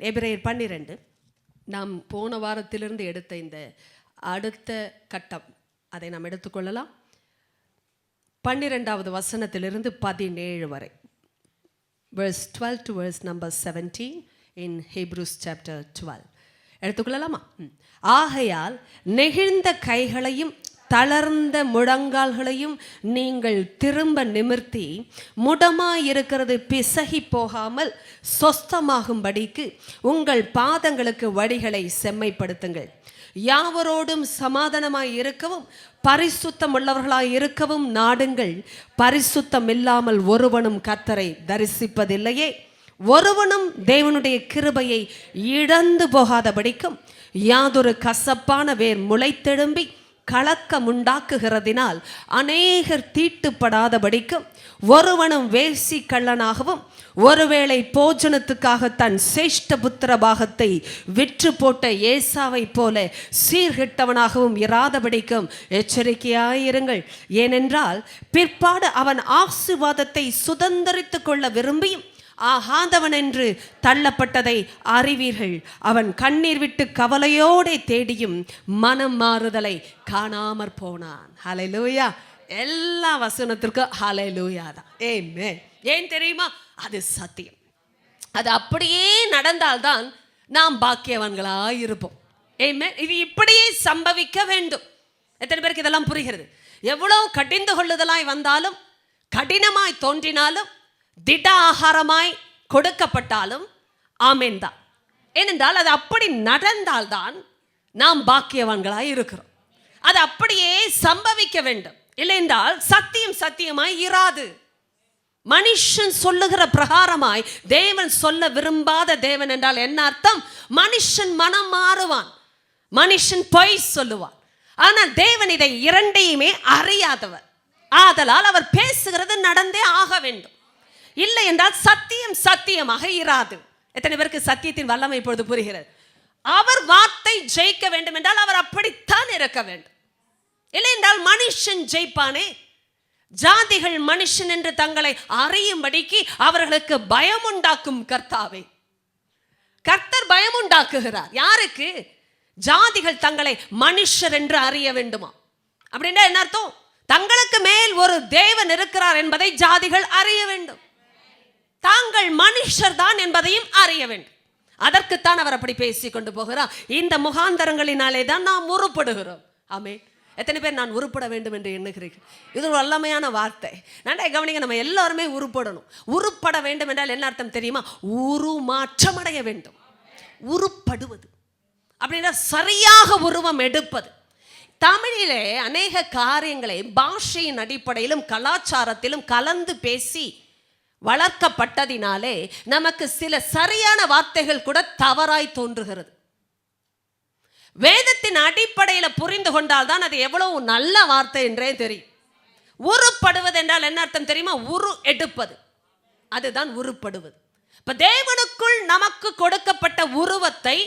எபிரேயர் 12 நாம் போன வாரத்திலிருந்து எடுத்த இந்த அடுத்த கட்டம் அதை நாம் எடுத்துக்கொள்ளலாம். 12வது வசனத்திலிருந்து 17 வரை, verse 12 to verse number 17 in Hebrews chapter 12 எடுத்துக்கொள்ளலாமா? ஆகையால் நெகிழ்ந்த கைகளையும் தளர்ந்த முழங்கால்களையும் நீங்கள் திரும்ப நிமிர்த்தி முடமாயிருக்கிறது பிசகி போகாமல் சொஸ்தமாகும்படிக்கு உங்கள் பாதங்களுக்கு வடிகளை செம்மைப்படுத்துங்கள். யாவரோடும் சமாதானமாய் இருக்கவும் பரிசுத்தம் உள்ளவர்களாய் இருக்கவும் நாடுங்கள். பரிசுத்தம் இல்லாமல் ஒருவனும் கர்த்தரை தரிசிப்பதில்லையே. ஒருவனும் தேவனுடைய கிருபையை இழந்து போகாதபடிக்கும் யாதொரு கசப்பான வேர் முளைத்தெழும்பி கலக்கம் உண்டாக்குகிறதினால் அநேகர் தீட்டுப்படாதபடிக்கும் ஒருவனும் வேசி கள்ளனாகவும் ஒருவேளை போஜனத்துக்காக தன் சேஷ்ட புத்திர பாகத்தை விற்று போட்ட ஏசாவை போல சீர்கிட்டவனாகவும் இராதபடிக்கும் எச்சரிக்கையாயிருங்கள். ஏனென்றால் பிற்பாடு அவன் ஆசீர்வாதத்தை சுதந்தரித்து கொள்ள விரும்பியும் ஆகாதவன் என்று தள்ளப்பட்டதை அறிவீர்கள். அவன் கண்ணீர் விட்டு கவலையோടെ தேடியும் மனம் மாறுதலை காணாமற் போனான். ஹல்லேலூயா. எல்லா வசனத்திற்கும் ஹல்லேலூயா தான். ஆமென். ஏன் தெரியுமா? அது சத்தியம். அது அப்படியே நடந்தால்தான் நாம் பாக்கியவான்களாய் இருப்போம். ஆமென். இது இப்படியே சம்பவிக்க வேண்டும். எத்தனை பேருக்கு இதெல்லாம் புரிகிறது? எவ்வளவு கடிந்து கொள்ளுதலாய் வந்தாலும், கடினமாய் தோன்றினாலும், திட ஆகாரமாய் கொடுக்கப்பட்டாலும் ஆமென் தான். ஏனென்றால் அது அப்படி நடந்தால்தான் நாம் பாக்கியவான்களாய் இருக்கிறோம். அது அப்படியே சம்பவிக்க வேண்டும். இல்லை என்றால் சத்தியம் சத்தியமாய் இராது. மனுஷன் சொல்லுகிற பிரகாரமாய் தேவன் சொல்ல விரும்பாத தேவன் என்றால் என்ன அர்த்தம்? மனுஷன் மனம் மாறுவான், மனுஷன் பொய் சொல்லுவான். ஆனால் தேவன் இதை இரண்டையுமே அறியாதவர். ஆதலால் அவர் பேசுகிறது நடந்தே ஆக வேண்டும். இல்லை என்றால் சத்தியம் சத்தியமாக இராது. எத்தனை பேருக்கு சத்தியத்தின் வல்லமை இப்பொழுது புரிகிறது? அவர் வார்த்தை ஜெயிக்க வேண்டும் என்றால் அவர் அப்படித்தான் இருக்க வேண்டும். இல்லை என்றால் மனுஷன் ஜெயிப்பானே. ஜாதிகள் மனுஷன் என்று தங்களை அறியும்படிக்கு அவர்களுக்கு பயம் உண்டாக்கும் கர்த்தாவே. கர்த்தர் பயம் உண்டாக்குகிறார். யாருக்கு? ஜாதிகள் தங்களை மனுஷர் என்று அறிய வேண்டுமா? அப்படின்னா என்ன அர்த்தம்? தங்களுக்கு மேல் ஒரு தேவன் இருக்கிறார் என்பதை ஜாதிகள் அறிய வேண்டும். தாங்கள் மனுஷர் தான் என்பதையும் அறிய வேண்டும். அதற்குத்தான் அவர் அப்படி பேசிக் கொண்டு போகிறார். இந்த முகாந்தரங்களினாலே தான் நாம் உருப்படுகிறோம். ஆமென். எத்தனை பேர் நான் உருப்பட வேண்டும் என்று எண்ணுகிறீர்கள்? இது ஒரு வல்லமையான வார்த்தை. நன்றி கவனிங்க. நம்ம எல்லாருமே உருப்படணும். உருப்பட வேண்டும் என்றால் என்ன அர்த்தம் தெரியுமா? உருமாற்றம் அடைய வேண்டும். உருப்படுவது அப்படின்னா சரியாக உருவம் எடுப்பது. தமிழிலே அநேக காரியங்களை பாஷையின் அடிப்படையிலும் கலாச்சாரத்திலும் கலந்து பேசி வளர்க்கப்பட்டதினாலே நமக்கு சில சரியான வார்த்தைகள் கூட தவறாய் தோன்றுகிறது. வேதத்தின் அடிப்படையில் புரிந்து கொண்டால் தான் அது எவ்வளவு நல்ல வார்த்தை என்றே தெரியும். உருப்படுவது என்றால் என்ன அர்த்தம் தெரியுமா? உரு எடுப்பது. அதுதான் உருப்படுவது. இப்ப தேவனுக்குள் நமக்கு கொடுக்கப்பட்ட உருவத்தை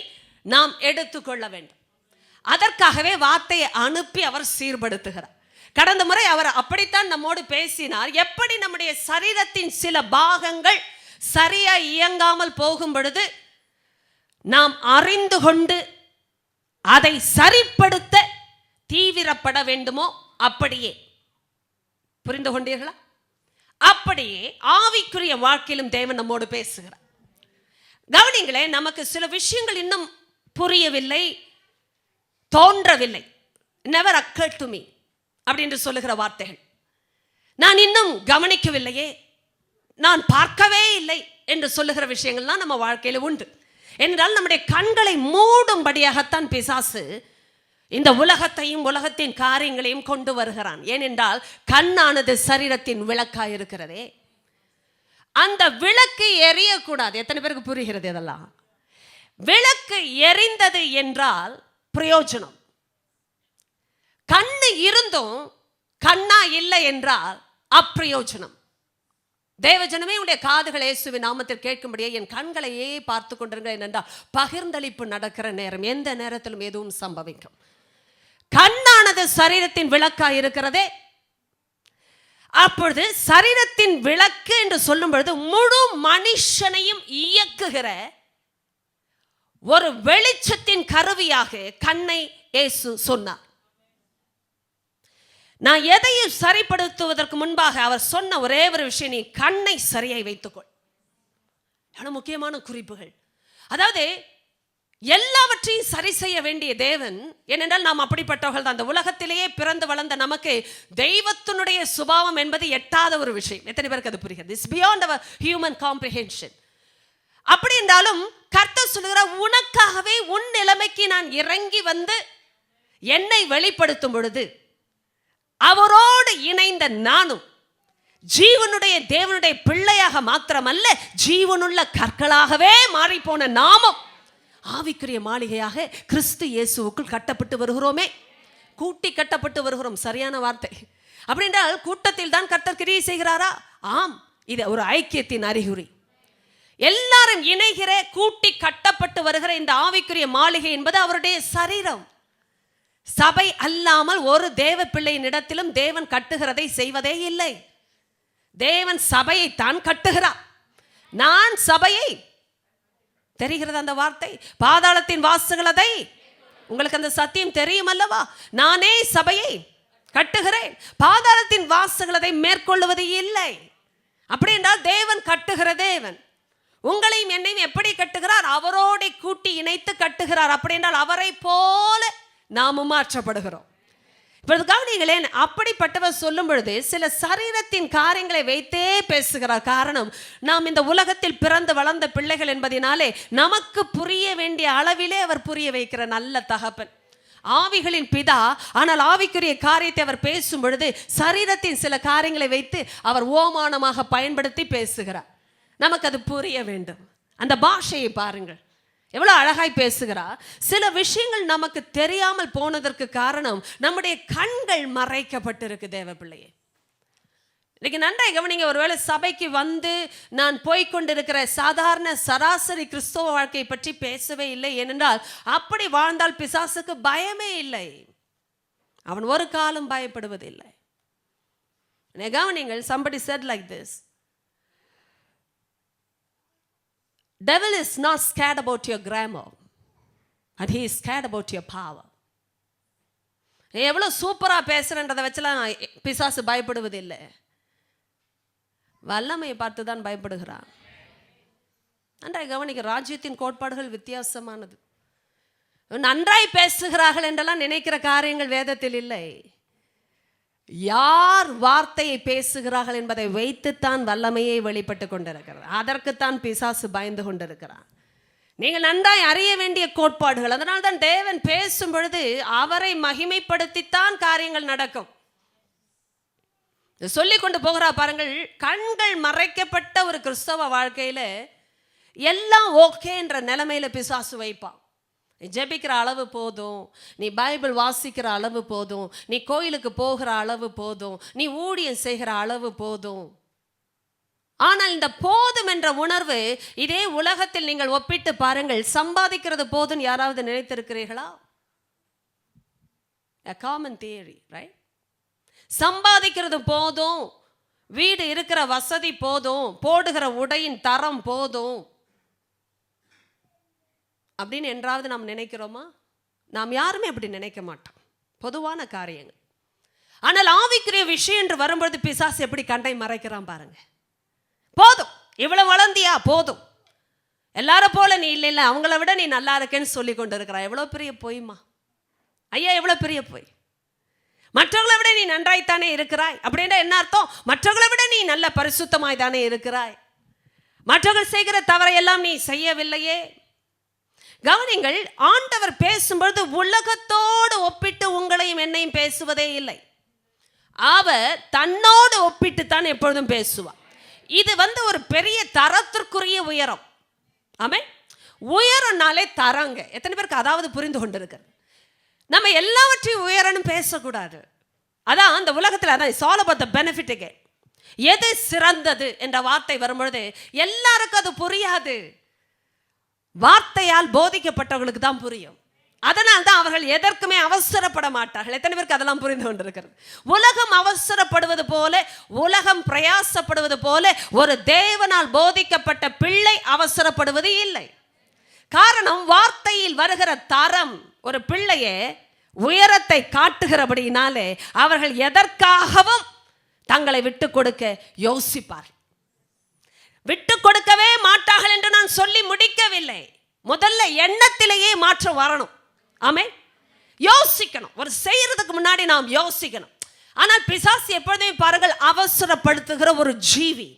நாம் எடுத்துக்கொள்ள வேண்டும். அதற்காகவே வார்த்தையை அனுப்பி அவர் சீர்படுத்துகிறார். கடந்த முறை அவர் அப்படித்தான் நம்மோடு பேசினார். எப்படி நம்முடைய சரீரத்தின் சில பாகங்கள் சரியா இயங்காமல் போகும் பொழுது நாம் அறிந்து கொண்டு அதை சரிப்படுத்த தீவிரப்பட வேண்டுமோ அப்படியே. புரிந்து கொண்டீர்களா? அப்படியே ஆவிக்குரிய வாழ்க்கையிலும் தேவன் நம்மோடு பேசுகிறார். கவனிங்களே, நமக்கு சில விஷயங்கள் இன்னும் புரியவில்லை, தோன்றவில்லை. never occurred to me அப்படின்னு சொல்லுகிற வார்த்தைகள். நான் இன்னும் கவனிக்கவில்லையே, நான் பார்க்கவே இல்லை என்று சொல்லுகிற விஷயங்கள்லாம் நம்ம வாழ்க்கையில உண்டு. என்றால் நம்முடைய கண்களை மூடும்படியாகத்தான் பிசாசு இந்த உலகத்தையும் உலகத்தின் காரியங்களையும் கொண்டு வருகிறான். ஏனென்றால் கண்ணானது சரீரத்தின் விளக்காய் இருக்கிறதே. அந்த விளக்கு எரியக்கூடாது. எத்தனை பேருக்கு புரிகிறது இதெல்லாம்? விளக்கு எரிந்தது என்றால் பிரயோஜனம். கண்ணு இருந்தும் கண்ணா இல்லை என்றால் அப்பிரயோஜனம். தேவஜனமே உடைய காதுகளை இயேசுவின் நாமத்தில் கேட்கும்படியே என் கண்களையே பார்த்து கொண்டிருங்கள். ஏனென்றால் பகிர்ந்தளிப்பு நடக்கிற நேரம் எந்த நேரத்திலும் எதுவும் சம்பவிக்கும். கண்ணானது சரீரத்தின் விளக்காய் இருக்கிறதே. அப்பொழுது சரீரத்தின் விளக்கு என்று சொல்லும் பொழுது முழு மனுஷனையும் இயக்குகிற ஒரு வெளிச்சத்தின் கருவியாக கண்ணை இயேசு சொன்னார். நான் எதையும் சரிப்படுத்துவதற்கு முன்பாக அவர் சொன்ன ஒரே ஒரு விஷயம், நீ கண்ணை சரியாய் வைத்துக்கொள். எவ்வளவு முக்கியமான குறிப்புகள். அதாவது எல்லாவற்றையும் சரி செய்ய வேண்டிய தேவன், ஏனென்றால் நாம் அப்படிப்பட்டவர்கள் தான். அந்த உலகத்திலேயே பிறந்து வளர்ந்த நமக்கு தெய்வத்தினுடைய சுபாவம் என்பது எட்டாத ஒரு விஷயம். எத்தனை பேருக்கு அது புரிகிறது? It's beyond our human comprehension. அப்படி என்றாலும் கர்த்தர் சொல்லுகிறார், உனக்காகவே உன் நிலைமைக்கு நான் இறங்கி வந்து என்னை வெளிப்படுத்தும் பொழுது அவரோடு இணைந்த நானும் ஜீவனுடைய தேவனுடைய பிள்ளையாக மாத்திரமல்ல, ஜீவனுள்ள கற்களாகவே மாறிப்போன நாமும் ஆவிக்குரிய மாளிகையாக கிறிஸ்து இயேசுவுக்குள் கட்டப்பட்டு வருகிறோமே. கூட்டி கட்டப்பட்டு வருகிறோம், சரியான வார்த்தை. அப்படி என்றால் கூட்டத்தில் தான் கர்த்தர் கிரியை செய்கிறாரா? ஆம், இது ஒரு ஐக்கியத்தின் அறிகுறி. எல்லாரும் இணைகிற கூட்டி கட்டப்பட்டு வருகிற இந்த ஆவிக்குரிய மாளிகை என்பது அவருடைய சரீரம். சபை அல்லாமல் ஒரு தேவ பிள்ளையின் இடத்திலும் தேவன் கட்டுகிறதை செய்வதே இல்லை. தேவன் சபையை தான் கட்டுகிறார். நான் சபையை, தெரிகிறது அந்த வார்த்தை, பாதாளத்தின் வாசல்கள் அதை, உங்களுக்கு அந்த சத்தியம் தெரியும் அல்லவா? நானே சபையை கட்டுகிறேன், பாதாளத்தின் வாசல்கள் அதை மேற்கொள்ளுவது இல்லை. அப்படி என்றால் தேவன் கட்டுகிற தேவன் உங்களையும் என்னையும் எப்படி கட்டுகிறார்? அவரோடு கூட்டி இணைத்து கட்டுகிறார். அப்படி என்றால் அவரை போல நாமும் மாற்றப்படுகிறோம். இப்பொழுது கவனிங்களேன், அப்படிப்பட்டவர் சொல்லும் பொழுது சில சரீரத்தின் காரியங்களை வைத்தே பேசுகிறார். காரணம், நாம் இந்த உலகத்தில் பிறந்து வளர்ந்த பிள்ளைகள் என்பதினாலே நமக்கு புரிய வேண்டிய அளவிலே அவர் புரிய வைக்கிற நல்ல தகப்பன், ஆவிகளின் பிதா. ஆனால் ஆவிக்குரிய காரியத்தை அவர் பேசும் பொழுது சரீரத்தின் சில காரியங்களை வைத்து அவர் ஓமானமாக பயன்படுத்தி பேசுகிறார். நமக்கு அது புரிய வேண்டும். அந்த பாஷையை பாருங்கள், எவ்வளவு அழகாய் பேசுகிறார். சில விஷயங்கள் நமக்கு தெரியாமல் போனதற்கு காரணம் நம்முடைய கண்கள் மறைக்கப்பட்டிருக்கு. தேவ பிள்ளையே, இன்னைக்கு நன்றாய் கவனிங்க. ஒருவேளை சபைக்கு வந்து நான் போய்கொண்டிருக்கிற சாதாரண சராசரி கிறிஸ்தவ வாழ்க்கையை பற்றி பேசவே இல்லை. ஏனென்றால் அப்படி வாழ்ந்தால் பிசாசுக்கு பயமே இல்லை, அவன் ஒரு காலம் பயப்படுவதில்லை. கவனிங்கள், somebody said like this, devil is not scared about your grammar, and he is scared about your power. எவ்வளவு சூப்பரா பேசுறன்றதை வச்சுலாம் பிசாசு பயப்படுவதில்லை, வல்லமையை பார்த்து தான் பயப்படுகிறான். நன்றாய் கவனிக்க, ராஜ்யத்தின் கோட்பாடுகள் வித்தியாசமானது. நன்றாய் பேசுகிறார்கள் என்றெல்லாம் நினைக்கிற காரியங்கள் வேதத்தில் இல்லை. யார் வார்த்தையை பேசுகிறார்கள் என்பதை வைத்துத்தான் வல்லமையை வெளிப்பட்டு கொண்டிருக்கிறது. அதற்குத்தான் பிசாசு பயந்து கொண்டிருக்கிறான். நீங்கள் நன்றாய் அறிய வேண்டிய கோட்பாடுகள். அதனால் தான் தேவன் பேசும் பொழுது அவரை மகிமைப்படுத்தித்தான் காரியங்கள் நடக்கும். சொல்லிக் கொண்டு போகிறா பாருங்கள். கண்கள் மறைக்கப்பட்ட ஒரு கிறிஸ்தவ வாழ்க்கையில எல்லாம் ஓகே என்ற நிலைமையில பிசாசு வைப்பான். நீ ஜெபிக்கிற அளவு போதும், நீ பைபிள் வாசிக்கிற அளவு போதும், நீ கோயிலுக்கு போகிற அளவு போதும், நீ ஊழியம் செய்கிற அளவு போதும். ஆனால் இந்த போதும் என்ற உணர்வு இதே உலகத்தில் நீங்கள் ஒப்பிட்டு பாருங்கள். சம்பாதிக்கிறது போதும் யாராவது நினைத்திருக்கிறீர்களா? A common theory, right? சம்பாதிக்கிறது போதும், வீடு இருக்கிற வசதி போதும், போடுகிற உடையின் தரம் போதும் அப்படின்னு என்றாவது நாம் நினைக்கிறோமா? நாம் யாருமே அப்படி நினைக்க மாட்டோம், பொதுவான காரியங்கள். ஆனால் ஆவிக்குரிய விஷயம் என்று வரும்பொழுது பிசாசு எப்படி கண்டை மறைக்கிறான் பாருங்க. போதும், இவ்வளவு வளர்ந்தியா, போதும், எல்லாரும் போல நீ இல்லை இல்லை, அவங்கள விட நீ நல்லா இருக்கேன்னு சொல்லி கொண்டு இருக்கிறாய். எவ்வளோ பெரிய பொய்மா ஐயா, எவ்வளோ பெரிய பொய். மற்றவங்களை விட நீ நன்றாய்த்தானே இருக்கிறாய் அப்படின்னா என்ன அர்த்தம்? மற்றவங்களை விட நீ நல்ல பரிசுத்தமாய் தானே இருக்கிறாய், மற்றவர்கள் செய்கிற தவறையெல்லாம் நீ செய்யவில்லையே. கவனிங்கள், ஆண்டவர் பேசும்பொழுது உலகத்தோடு ஒப்பிட்டு உங்களையும் என்னையும் பேசுவதே இல்லை. அவர் தன்னோடு ஒப்பிட்டு தான் எப்பொழுதும் பேசுவார். இது ஒரு பெரிய தரத்திற்குரிய உயரம். ஆமென். உயரம்னாலே தரங்க. எத்தனை பேருக்கு அதாவது புரிந்து கொண்டிருக்கிறது? நம்ம எல்லாவற்றையும் உயரணும் பேசக்கூடாது. அதான் அந்த உலகத்தில் அதான் it's all about the benefit again. எது சிறந்தது என்ற வார்த்தை வரும்பொழுது எல்லாருக்கும் அது புரியாது. வார்த்தையால் போதிக்கப்பட்டவர்களுக்கு தான் புரியும். அதனால் தான் அவர்கள் எதற்குமே அவசரப்பட மாட்டார்கள். எத்தனை பேருக்கு அதெல்லாம் புரிந்து கொண்டிருக்கிறது? உலகம் அவசரப்படுவது போல, உலகம் பிரயாசப்படுவது போல ஒரு தேவனால் போதிக்கப்பட்ட பிள்ளை அவசரப்படுவது இல்லை. காரணம் வார்த்தையில் வருகிற தரம் ஒரு பிள்ளையே உயரத்தை காட்டுகிறபடினாலே அவர்கள் எதற்காகவும் தங்களை விட்டு கொடுக்க யோசிப்பார். விட்டு கொடுக்கவே மாட்டார்கள் என்று நான் சொல்லி முடிக்கவில்லை. முதல்ல எண்ணத்திலேயே மாற்றம் வரணும். ஆமென். யோசிக்கணும். ஒரு செய்யறதுக்கு முன்னாடி நாம் யோசிக்கணும். ஆனால் பிசாசு எப்பொழுதுமே பாருங்கள் அவசரப்படுத்துகிற ஒரு ஜீவி.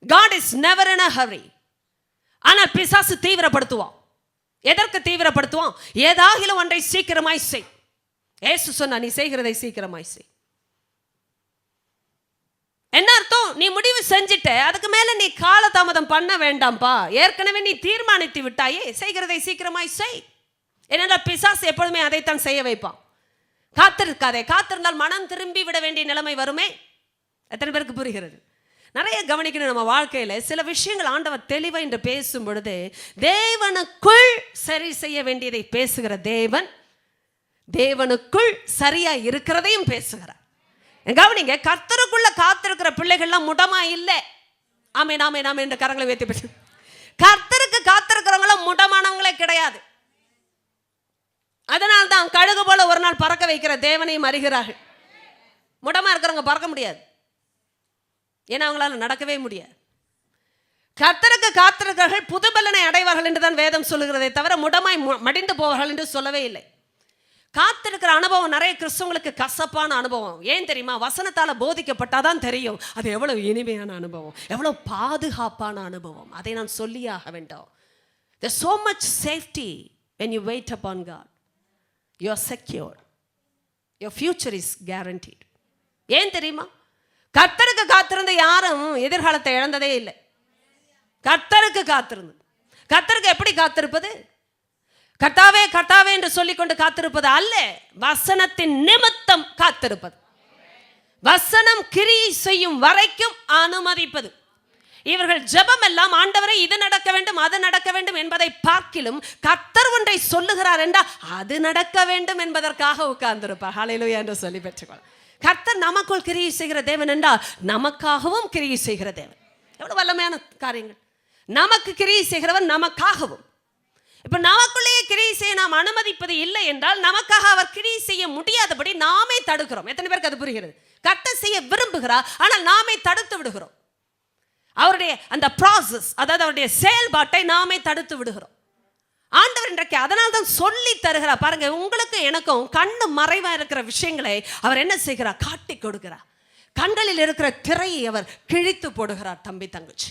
God is never in a hurry. ஆனால் பிசாசு தீவிரப்படுத்துவான். எதற்கு தீவிரப்படுத்துவான்? ஏதாகிலும் ஒன்றை சீக்கிரமாய் செய். இயேசு சொன்னா நீ செய்கிறதை சீக்கிரமாய் செய். என்ன அர்த்தம்? நீ முடிவு செஞ்சிட்ட, அதுக்கு மேல நீ காலதாமதம் பண்ண வேண்டாம்பா. ஏற்கனவே நீ தீர்மானித்து விட்டாயே, செய்கிறதை சீக்கிரமாய் செய். ஏன்னா பிசாசு எப்பொழுதுமே அதைத்தான் செய்ய வைப்பான். காத்திருக்காதே, காத்திருந்தால் மனம் திரும்பி விட வேண்டிய நிலைமை வருமே. எத்தனை பேருக்கு புரிகிறது? நிறைய கவனிக்கணும். நம்ம வாழ்க்கையில சில விஷயங்கள் ஆண்டவர் தெளிவா என்று பேசும் பொழுது தேவனுக்குள் சரி செய்ய வேண்டியதை பேசுகிற தேவன் தேவனுக்குள் சரியா இருக்கிறதையும் பேசுகிறார். கவனிங்க, கர்த்தருக்குள்ள காத்திருக்கிற பிள்ளைகள்லாம் முடமா இல்லை. ஆமே நாமே நாமே என்ற கரங்களை வைத்து கர்த்தருக்கு காத்திருக்கிறவங்களும் முடமானவங்களே கிடையாது. அதனால்தான் கழுகு போல ஒரு நாள் பறக்க வைக்கிற தேவனையும் அறிகிறார்கள். முடமா இருக்கிறவங்க பறக்க முடியாது. ஏன்னா அவங்களால நடக்கவே முடியாது. கர்த்தருக்கு காத்திருக்கிறார்கள் புதுபலனை அடைவார்கள் என்றுதான் வேதம் சொல்லுகிறதை தவிர முடமாய் மடிந்து போவார்கள் என்று சொல்லவே இல்லை. காத்திருக்கிற அனுபவம் நிறைய கிறிஸ்தவங்களுக்கு கசப்பான அனுபவம். ஏன் தெரியுமா? வசனத்தால் போதிக்கப்பட்டாதான் தெரியும் அது எவ்வளவு இனிமையான அனுபவம், எவ்வளவு பாதுகாப்பான அனுபவம். அதை நான் சொல்லியாக வேண்டும். There's so much safety when you wait upon God. You are secure. Your future is guaranteed. ஏன் தெரியுமா? கர்த்தருக்கு காத்திருந்த யாரும் எதிர்காலத்தை இழந்ததே இல்லை. கர்த்தருக்கு காத்திருந்து. கர்த்தருக்கு எப்படி காத்திருப்பது? கர்த்தாவே கர்த்தாவே என்று சொல்லிக்கொண்டு காத்திருப்பது அல்ல, வசனத்தின் நிமித்தம் காத்திருப்பது. வசனம் கிரியை செய்யும் வரைக்கும் அனுமதிப்பது. இவர்கள் ஜெபம் எல்லாம் ஆண்டவரே இது நடக்க வேண்டும் அது நடக்க வேண்டும் என்பதை பார்க்கிலும் கர்த்தர் ஒன்றை சொல்லுகிறார் என்றால் அது நடக்க வேண்டும் என்பதற்காக உட்கார்ந்திருப்பார். ஹல்லேலூயா என்று சொல்லி பெற்றுக்கொள்ள. கர்த்தர் நமக்குள் கிரியை செய்கிற தேவன் என்றால் நமக்காகவும் கிரியை செய்கிற தேவன். எவ்வளவு வல்லமையான காரியங்கள். நமக்கு கிரியை செய்கிறவன் நமக்காகவும். இப்ப நமக்குள்ளேயே கிரியை செய்ய நாம் அனுமதிப்பது இல்லை என்றால் நமக்காக அவர் கிரியை செய்ய முடியாதபடி நாமே தடுக்கிறோம். எத்தனை பேருக்கு அது புரிகிறது? கர்த்தர் செய்ய விரும்புகிறார், ஆனால் நாமே தடுத்து விடுகிறோம். அவருடைய அந்த ப்ராசஸ், அதாவது அவருடைய செயல்பாட்டை நாமே தடுத்து விடுகிறோம். ஆண்டவர் இன்றைக்கு அதனால் தான் சொல்லி தருகிறார். பாருங்க, உங்களுக்கு எனக்கும் கண்ணு மறைவா இருக்கிற விஷயங்களை அவர் என்ன செய்கிறார்? காட்டி கொடுக்கிறார். கண்களில் இருக்கிற திரையை அவர் கிழித்து போடுகிறார். தம்பி தங்கச்சி,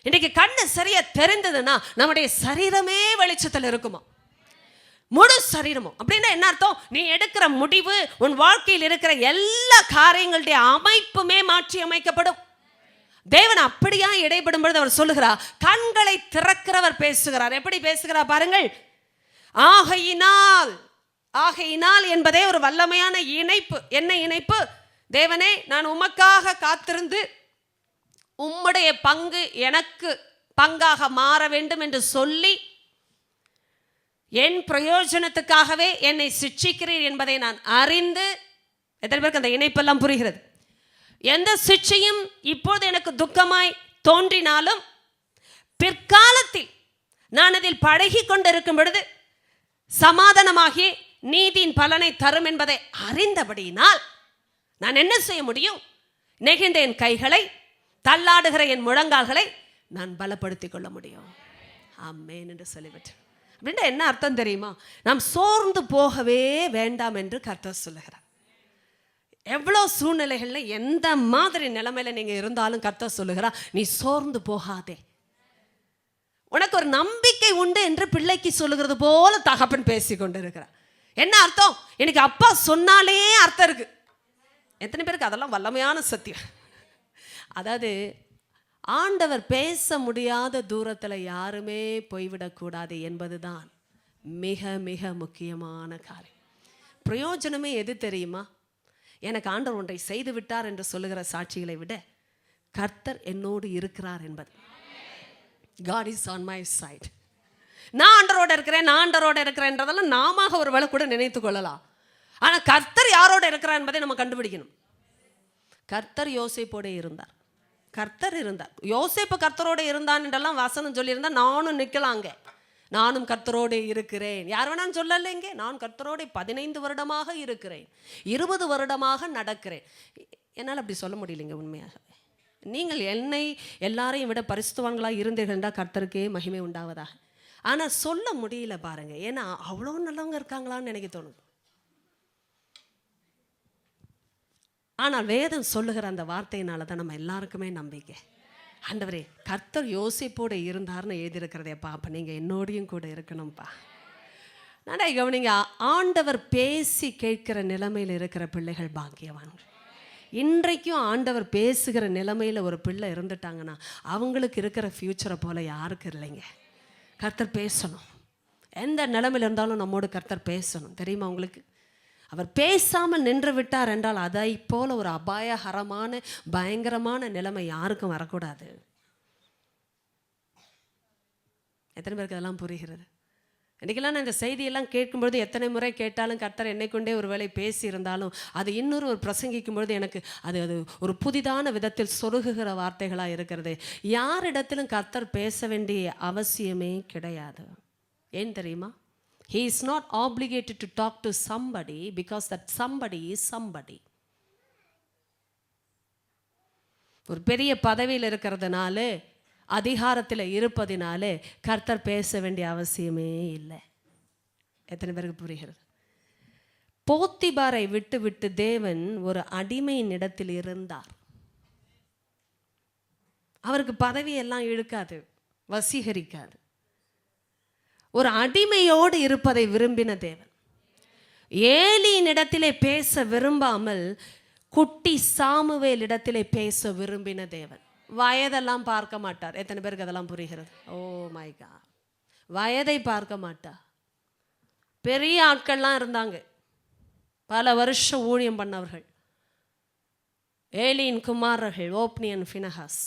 இன்னைக்கு கண்ணு சரியா தெரிந்ததுன்னா நம்முடைய சரீரமே வெளிச்சத்தில் இருக்குமா? முழு சரீரமும். அப்படின்னா என்ன அர்த்தம்? நீ எடுக்கிற முடிவு, உன் வாழ்க்கையில் இருக்கிற எல்லா காரியங்களுடைய அமைப்புமே மாற்றி அமைக்கப்படும். தேவன் அப்படியா இடைப்படும் பொழுது அவர் சொல்லுகிறார், கண்களை திறக்கிறவர் பேசுகிறார். எப்படி பேசுகிறார் பாருங்கள். ஆகையினால், ஆகையினால் என்பதே ஒரு வல்லமையான இணைப்பு. என்ன இணைப்பு? தேவனே, நான் உமக்காக காத்திருந்து உம்முடைய பங்கு எனக்கு பங்காக மாற வேண்டும் என்று சொல்லி என் பிரயோஜனத்துக்காகவே என்னை சிட்சிக்கிறீர் என்பதை நான் அறிந்து. எத்தனை பேருக்கு அந்த இணைப்பெல்லாம் புரிகிறது? எந்த சிட்சையும் இப்போது எனக்கு துக்கமாய் தோன்றினாலும் பிற்காலத்தில் நான் அதில் பழகி கொண்டிருக்கும் பொழுது சமாதானமாகி நீதியின் பலனை தரும் என்பதை அறிந்தபடியினால் நான் என்ன செய்ய முடியும்? நெகிழ்ந்த என் கைகளை, தள்ளாடுகிற என் முழங்கால்களை நான் பலப்படுத்திக் கொள்ள முடியும். ஆமென் என்று சொல்லிவிட்டு. அப்படின்னா என்ன அர்த்தம் தெரியுமா? நாம் சோர்ந்து போகவே வேண்டாம் என்று கர்த்தர் சொல்லுகிறார். எவ்வளோ சூழ்நிலைகளில் எந்த மாதிரி நிலைமையில நீங்க இருந்தாலும் கர்த்தர் சொல்லுகிறார், நீ சோர்ந்து போகாதே. உனக்கு ஒரு நம்பிக்கை உண்டு என்று பிள்ளைக்கு சொல்லுகிறது போல தகப்பன் பேசி கொண்டு இருக்கிறார். என்ன அர்த்தம்? எனக்கு அப்பா சொன்னாலே அர்த்தம் இருக்கு. எத்தனை பேருக்கு அதெல்லாம் வல்லமையான சத்தியம்? அதாவது ஆண்டவர் பேச முடியாத தூரத்தில் யாருமே போய்விடக்கூடாது என்பதுதான் மிக மிக முக்கியமான காரியம். பிரயோஜனமே எது தெரியுமா? எனக்கு ஆண்டவர் ஒன்றை செய்து விட்டார் என்று சொல்லுகிற சாட்சிகளை விட கர்த்தர் என்னோடு இருக்கிறார் என்பது. God is on my side. நான் ஆண்டவரோட இருக்கிறேன், நான் ஆண்டவரோட இருக்கிறேன்றதெல்லாம் நாம ஒரு வேளை கூட நினைத்து கொள்ளலாம். ஆனால் கர்த்தர் யாரோட இருக்கிறார் என்பதை நம்ம கண்டுபிடிக்கணும். கர்த்தர் யோசேப்போடு இருந்தார். கர்த்தர் இருந்தார். யோசேப்பு கர்த்தரோடு இருந்தான் என்றெல்லாம் வசனம் சொல்லியிருந்தா நானும் நிற்கலாங்க. நானும் கர்த்தரோடு இருக்கிறேன், யார் வேணான்னு சொல்லலைங்க. நான் கர்த்தரோடு 15 வருடமாக இருக்கிறேன், 20 வருடமாக நடக்கிறேன். என்னால் அப்படி சொல்ல முடியலைங்க. உண்மையாக நீங்கள் என்னை எல்லாரையும் விட பரிசுத்தவான்களாக இருந்தீர்கள் என்றால் கர்த்தருக்கே மகிமை உண்டாவதாக. ஆனால் சொல்ல முடியல பாருங்க. ஏன்னா அவ்வளோ நல்லவங்க இருக்காங்களான்னு எனக்கு தோணுது. ஆனால் வேதம் சொல்லுகிற அந்த வார்த்தையினால தான் நம்ம எல்லாருக்குமே நம்பிக்கை. ஆண்டவரே, கர்த்தர் யோசிப்போடு இருந்தார்னு எழுதியிருக்கிறதேப்பா, அப்போ நீங்கள் என்னோடையும் கூட இருக்கணும்ப்பா. நான் கவனிங்க, ஆண்டவர் பேசி கேட்கிற நிலைமையில் இருக்கிற பிள்ளைகள் பாக்கியவான்கள். இன்றைக்கும் ஆண்டவர் பேசுகிற நிலைமையில் ஒரு பிள்ளை இருந்துட்டாங்கன்னா அவங்களுக்கு இருக்கிற ஃப்யூச்சரை போல் யாருக்கு இல்லைங்க. கர்த்தர் பேசணும். எந்த நிலைமையில் இருந்தாலும் நம்மோடு கர்த்தர் பேசணும். தெரியுமா உங்களுக்கு? அவர் பேசாமல் நின்று விட்டார் என்றால் அதை போல ஒரு அபாயகரமான பயங்கரமான நிலைமை யாருக்கும் வரக்கூடாது. எத்தனை பேருக்கு அதெல்லாம் புரிகிறது? இன்றைக்கெல்லாம் நான் இந்த செய்தியெல்லாம் கேட்கும்பொழுது எத்தனை முறை கேட்டாலும் கர்த்தர் என்னை கொண்டே ஒரு வேளை பேசி இருந்தாலும் அது இன்னொரு பிரசங்கிக்கும் பொழுது எனக்கு அது ஒரு புதிதான விதத்தில் சொருகுகிற வார்த்தைகளாக இருக்கிறது. யாரிடத்திலும் கர்த்தர் பேச வேண்டிய அவசியமே கிடையாது. ஏன் தெரியுமா? He is not obligated to talk to somebody because that somebody is somebody. ஒரு பெரிய பதவியில் இருக்கிறதுனால, அதிகாரத்தில் இருப்பதினாலே கர்த்தர் பேச வேண்டிய அவசியமே இல்லை. எத்தனை பேருக்கு புரிகிறது? போத்திபாரை விட்டு விட்டு தேவன் ஒரு அடிமையின் இடத்தில் இருந்தார். அவருக்கு பதவியெல்லாம் இழுக்காது, வசீகரிக்காது. ஒரு அடிமையோடு இருப்பதை விரும்பின தேவன் ஏலியின் இடத்திலே பேச விரும்பாமல் குட்டி சாமுவேல் இடத்திலே பேச விரும்பின தேவன். வயதெல்லாம் பார்க்க மாட்டார். எத்தனை பேருக்கு அதெல்லாம் புரிகிறது? ஓ மை காட், வயதை பார்க்க மாட்டார். பெரிய ஆட்கள்லாம் இருந்தாங்க, பல வருஷம் ஊழியம் பண்ணவர்கள். ஏலியின் குமாரர்கள் ஓப்னியன் ஃபினஹாஸ்.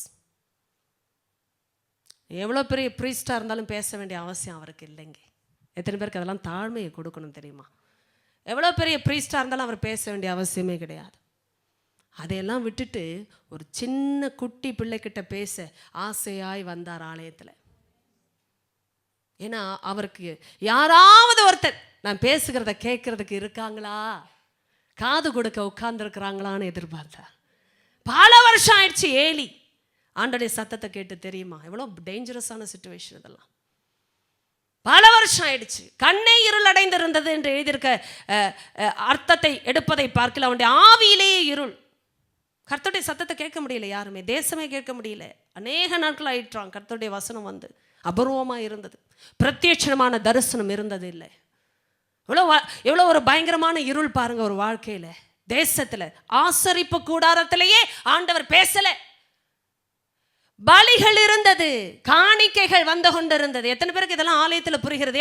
எவ்வளோ பெரிய ப்ரீஸ்டாக இருந்தாலும் பேச வேண்டிய அவசியம் அவருக்கு இல்லைங்க. எத்தனை பேருக்கு அதெல்லாம் தாழ்மையை கொடுக்கணும் தெரியுமா? எவ்வளோ பெரிய ப்ரீஸ்டாக இருந்தாலும் அவர் பேச வேண்டிய அவசியமே கிடையாது. அதையெல்லாம் விட்டுட்டு ஒரு சின்ன குட்டி பிள்ளைக்கிட்ட பேச ஆசையாய் வந்தார் ஆலயத்தில். ஏன்னா அவருக்கு யாராவது ஒருத்தர் நான் பேசுகிறத கேட்கறதுக்கு இருக்காங்களா, காது கொடுக்க உட்கார்ந்துருக்குறாங்களான்னு எதிர்பார்த்தார். பல வருஷம் ஆயிடுச்சு ஏலி ஆண்டோடைய சத்தத்தை கேட்டு. தெரியுமா எவ்வளோ டேஞ்சரஸான சிச்சுவேஷன் இதெல்லாம்? பல வருஷம் ஆயிடுச்சு. கண்ணே இருள் அடைந்திருந்தது என்று எழுதியிருக்க அர்த்தத்தை எடுப்பதை பார்க்கல. அவனுடைய ஆவியிலேயே இருள். கர்த்தருடைய சத்தத்தை கேட்க முடியல, யாருமே தேசமே கேட்க முடியல. அநேக நாட்கள் ஆயிட்டான். கர்த்தருடைய வசனம் வந்து அபூர்வமாக இருந்தது, பிரத்யட்சமான தரிசனம் இருந்தது இல்லை. எவ்வளோ ஒரு பயங்கரமான இருள் பாருங்க ஒரு வாழ்க்கையில். தேசத்தில் ஆசரிப்பு கூடாரத்திலேயே ஆண்டவர் பேசலை. பலிகள் இருந்தது, காணிக்கைகள் வந்து கொண்டிருந்தது. எத்தனை பேருக்கு இதெல்லாம் ஆலயத்தில் புரிகிறது?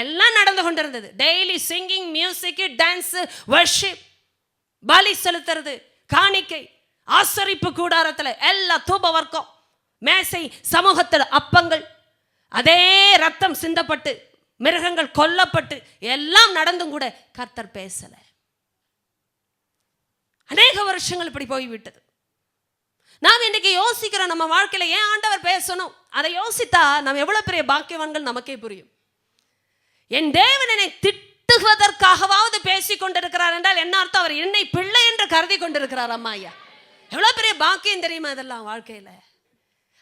எல்லாம் நடந்து கொண்டிருந்தது. Daily singing, music, dance, worship, பலி செலுத்துறது, காணிக்கை, ஆசரிப்பு கூடாரத்தில் எல்லா தூப வர்க்கம், மேசை, சமூகத்தில் அப்பங்கள், அதே ரத்தம் சிந்தப்பட்டு மிருகங்கள் கொல்லப்பட்டு எல்லாம் நடந்தும் கூட கர்த்தர் பேசல. அநேக வருஷங்கள் இப்படி போய்விட்டது. நாம் இன்றைக்கு யோசிக்கிறோம் நம்ம வாழ்க்கையில ஏன் ஆண்டவர் பேசணும். அதை யோசித்தா நாம் எவ்வளவு பெரிய பாக்கியவான்கள் நமக்கே புரியும். என் தேவன் என்னை திட்டுவதற்காகவாவது பேசிக் கொண்டிருக்கிறார் என்றால் என்ன அர்த்தம்? அவர் என்னை பிள்ளை என்று கருதி கொண்டிருக்கிறார். அம்மா ஐயா, எவ்வளவு பெரிய பாக்கியம் தெரியுமா இதெல்லாம் வாழ்க்கையில?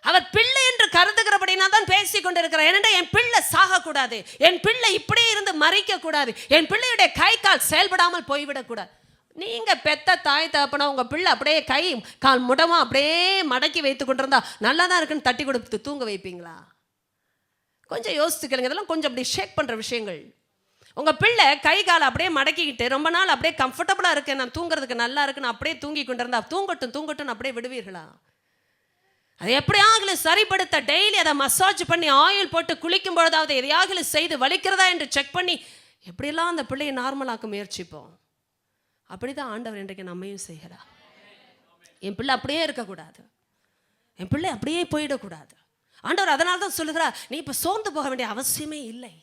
அவர் பிள்ளை என்று கருதுகிறபடினா தான் பேசி கொண்டிருக்கிறார். ஏனென்றா என் பிள்ளை சாகக்கூடாது, என் பிள்ளை இப்படியே இருந்து மறிக்க கூடாது, என் பிள்ளையுடைய கை கால் செயல்படாமல் போய்விடக்கூடாது. நீங்க பெத்த தாய் தகப்பனா உங்க பிள்ளை அப்படியே கை கால் முடமா அப்படியே மடக்கி வைத்து கொண்டிருந்தா நல்லா தான் இருக்குன்னு தட்டி கொடுத்து தூங்க வைப்பீங்களா? கொஞ்சம் யோசிச்சுக்கலுங்க. இதெல்லாம் கொஞ்சம் அப்படி ஷேக் பண்ற விஷயங்கள். உங்க பிள்ளை கை காலை அப்படியே மடக்கிக்கிட்டு ரொம்ப நாள் அப்படியே கம்ஃபர்டபுளா இருக்கு, நான் தூங்குறதுக்கு நல்லா இருக்குன்னு அப்படியே தூங்கி கொண்டிருந்தா தூங்கட்டும் அப்படியே விடுவீர்களா? அதை எப்படியாகலும் சரிப்படுத்த டெய்லி அதை மசாஜ் பண்ணி ஆயில் போட்டு குளிக்கும் பொழுதாவது எதையாகலும் செய்து வலிக்கிறதா என்று செக் பண்ணி எப்படியெல்லாம் அந்த பிள்ளையை நார்மலாக்க முயற்சிப்போம். அப்படிதான் ஆண்டவர் இன்றைக்கு நம்மையும் செய்கிறார். என் பிள்ளை அப்படியே இருக்கக்கூடாது, என் பிள்ளை அப்படியே போயிடக்கூடாது. ஆண்டவர் அதனால தான் சொல்லுகிறார், நீ இப்போ சோர்ந்து போக வேண்டிய அவசியமே இல்லை.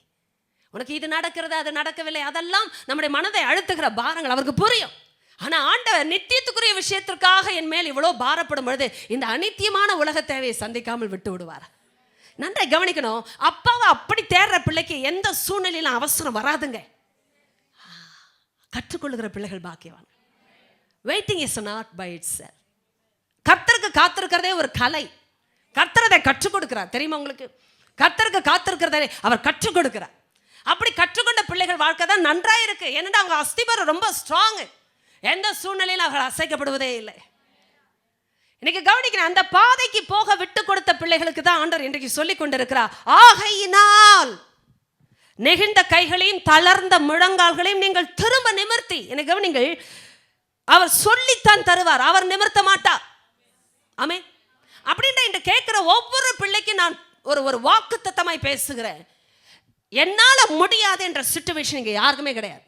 உனக்கு இது நடக்கிறது அது நடக்கவில்லை, அதெல்லாம் நம்முடைய மனதை அழுத்துகிற பாரங்கள். அவருக்கு புரியும். ஆனா ஆண்டவர் நித்தியத்துக்குரிய விஷயத்திற்காக என் மேல் இவ்வளவு பாரப்படும் பொழுது இந்த அநித்தியமான உலக தேவையை சந்திக்காமல் விட்டு விடுவார். நன்றாக கவனிக்கணும். அப்பாவை அப்படி தேடுற பிள்ளைக்கு எந்த சூழ்நிலையிலும் அவசரம் வராதுங்க. கற்றுக்கொள்ளுகிற பிள்ளைகள் பாக்கியவான். Waiting is not by itself. கர்த்தருக்கு காத்திருக்கிறதே ஒரு கலை. கர்த்தர் அதை கற்றுக் கொடுக்கிறார். தெரியுமா உங்களுக்கு? கர்த்தருக்கு காத்திருக்கிறதே அவர் கற்றுக் கொடுக்கிறார். அப்படி கற்றுக்கொண்ட பிள்ளைகள் வாழ்க்கை தான் நன்றாக இருக்கு. ஏன்னா அவங்க அஸ்திபாரம் ரொம்ப ஸ்ட்ராங். எந்த சூழ்நிலையில் அவர்கள் அசைக்கப்படுவதே இல்லை. இன்னைக்கு கவனிக்கிறேன், அந்த பாதைக்கு போக விட்டு கொடுத்த பிள்ளைகளுக்கு தான் ஆண்டவர் இன்றைக்கு சொல்லிக் கொண்டிருக்கிறார். ஆகையினால் நெகிழ்ந்த கைகளையும் தளர்ந்த முழங்கால்களையும் நீங்கள் திரும்ப நிமிர்த்தி. எனக்கு கவனிங்கள், அவர் சொல்லித்தான் தருவார், அவர் நிமிர்த்த மாட்டார். ஆமென். அப்படின்ற இன்று கேட்கிற ஒவ்வொரு பிள்ளைக்கும் நான் ஒரு வாக்குத்தத்தமாய் பேசுகிறேன். என்னால முடியாது என்ற சிச்சுவேஷன் இங்கே யாருக்குமே கிடையாது.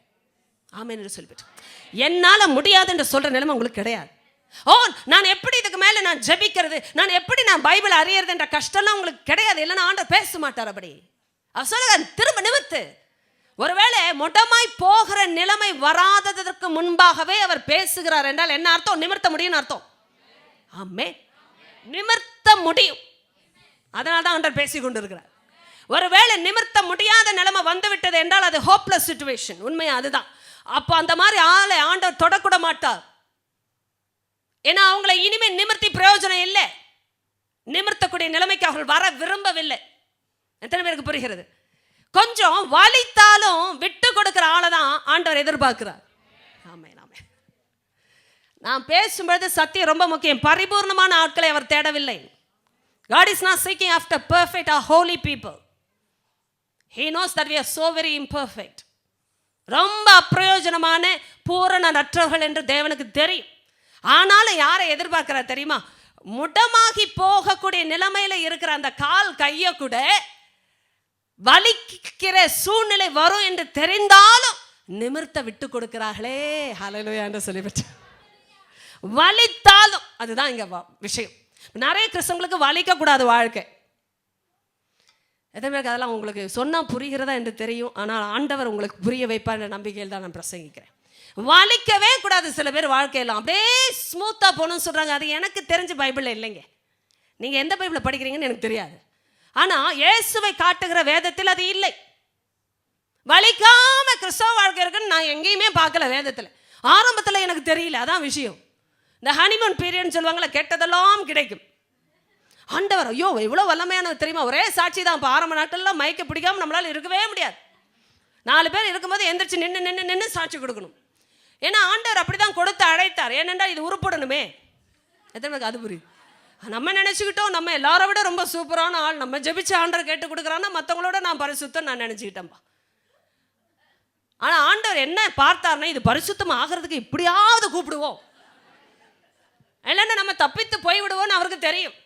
ஆமென் என்று சொல்லிவிட்டு என்னால முடியாது என்று சொல்ற நிலைமை உங்களுக்கு கிடையாது. ஓ, நான் எப்படி இதுக்கு மேல நான் ஜெபிக்கிறது, நான் எப்படி நான் பைபிள் அறியறது என்ற கஷ்டம்லாம் உங்களுக்கு கிடையாது. இல்லைன்னா ஆண்டவர் பேச மாட்டார். அப்படி சொல்லுங்க, திரும்ப நிமிர்த்து. ஒருவேளை மொட்டமாய் போகிற நிலைமை வராததற்கு முன்பாகவே அவர் பேசுகிறார் என்றால் என்ன அர்த்தம்? நிமிர்த்த முடியும்னு அர்த்தம். ஆமே, நிமிர்த்த முடியும். அதனால தான் ஆண்டவர் பேசி கொண்டிருக்கிறார். ஒருவேளை நிமிர்த்த முடியாத நிலைமை வந்து விட்டது என்றால் அது ஹோப்லெஸ் சிச்சுவேஷன். உண்மையா அதுதான். அப்போ அந்த மாதிரி ஆளை ஆண்டவர் தொடக்கூட மாட்டார். ஏன்னா அவங்களை இனிமே நிமிர்த்தி பிரயோஜனம் இல்லை. நிமிர்த்தக்கூடிய நிலைமைக்கு அவர்கள் வர விரும்பவில்லை. எத்தனை பேருக்கு புரிகிறது? கொஞ்சம் வலித்தாலும் விட்டு கொடுக்கிற ஆளை தான் ஆண்டவர் எதிர்பார்க்கிறார். ஆமே ஆமே. நான் பேசும்பொழுது சத்தியம் ரொம்ப முக்கியம். பரிபூர்ணமான ஆட்களை அவர் தேடவில்லை. God is not seeking after perfect or holy people. He knows that we are so very imperfect. ரொம்ப அப்பிரயோஜனமான பூரணற்றவர்கள் என்று தேவனுக்கு தெரியும். ஆனாலும் யாரை எதிர்பார்க்கிறார் தெரியுமா? முடமாகி போகக்கூடிய நிலைமையில இருக்கிற அந்த கால் கையை கூட வலிக்கிற சூழ்நிலை வரும் என்று தெரிந்தாலும் நிமிர்த்த விட்டு கொடுக்கிறார்களே. ஹல்லேலூயா என்று சொல்லிவிட்டு வலித்தாலும் அதுதான் இங்க விஷயம். நிறைய கிறிஸ்தவங்களுக்கு வலிக்க கூடாது வாழ்க்கை. எத்தனை பேருக்கு அதெல்லாம் உங்களுக்கு சொன்னா புரிகிறதா என்று தெரியும். ஆனால் ஆண்டவர் உங்களுக்கு புரிய வைப்பார் என்ற நம்பிக்கையில் தான் நான் பிரசங்கிக்கிறேன். வலிக்கவே கூடாது. சில பேர் வாழ்க்கையெல்லாம் அப்படியே ஸ்மூத்தா போகணும்னு சொல்றாங்க. அது எனக்கு தெரிஞ்ச பைபிள்ல இல்லைங்க. நீங்க எந்த பைபிளை படிக்கிறீங்கன்னு எனக்கு தெரியாது. ஆனா இயேசுவை காட்டுகிற வேதத்தில் அது இல்லை. வலிக்காம கிறிஸ்தவ வாழ்க்கை இருக்குன்னு நான் எங்கேயுமே பார்க்கல வேதத்தில். ஆரம்பத்தில் எனக்கு தெரியல. அதான் விஷயம். இந்த ஹனிமூன் பீரியட்னு சொல்லுவாங்களே, கெட்டதெல்லாம் கிடைக்கும். ஆண்டவர் ஐயோ இவ்வளோ வல்லமையானது தெரியுமா? ஒரே சாட்சி தான். இப்போ ஆரம்ப நாட்கள்லாம் மயக்க பிடிக்காம நம்மளால் இருக்கவே முடியாது. 4 பேர் இருக்கும்போது எந்திரிச்சு நின்று சாட்சி கொடுக்கணும். ஏன்னா ஆண்டவர் அப்படி தான் கொடுத்து அழைத்தார். ஏனென்றால் இது உருப்படணுமே. எத்தனை பேருக்கு அது புரியுது? நம்ம நினச்சிக்கிட்டோம் நம்ம எல்லாரை விட ரொம்ப சூப்பரான ஆள், நம்ம ஜெபிச்ச ஆண்டவர் கேட்டு கொடுக்குறான்னா மற்றவங்களோட நான் பரிசுத்தம் நான் நினச்சிக்கிட்டேன்ப்பா. ஆனால் ஆண்டவர் என்ன பார்த்தார்னா, இது பரிசுத்தம் ஆகிறதுக்கு இப்படியாவது கூப்பிடுவோம், இல்லைன்னா நம்ம தப்பித்து போய்விடுவோம்னு அவருக்கு தெரியும்.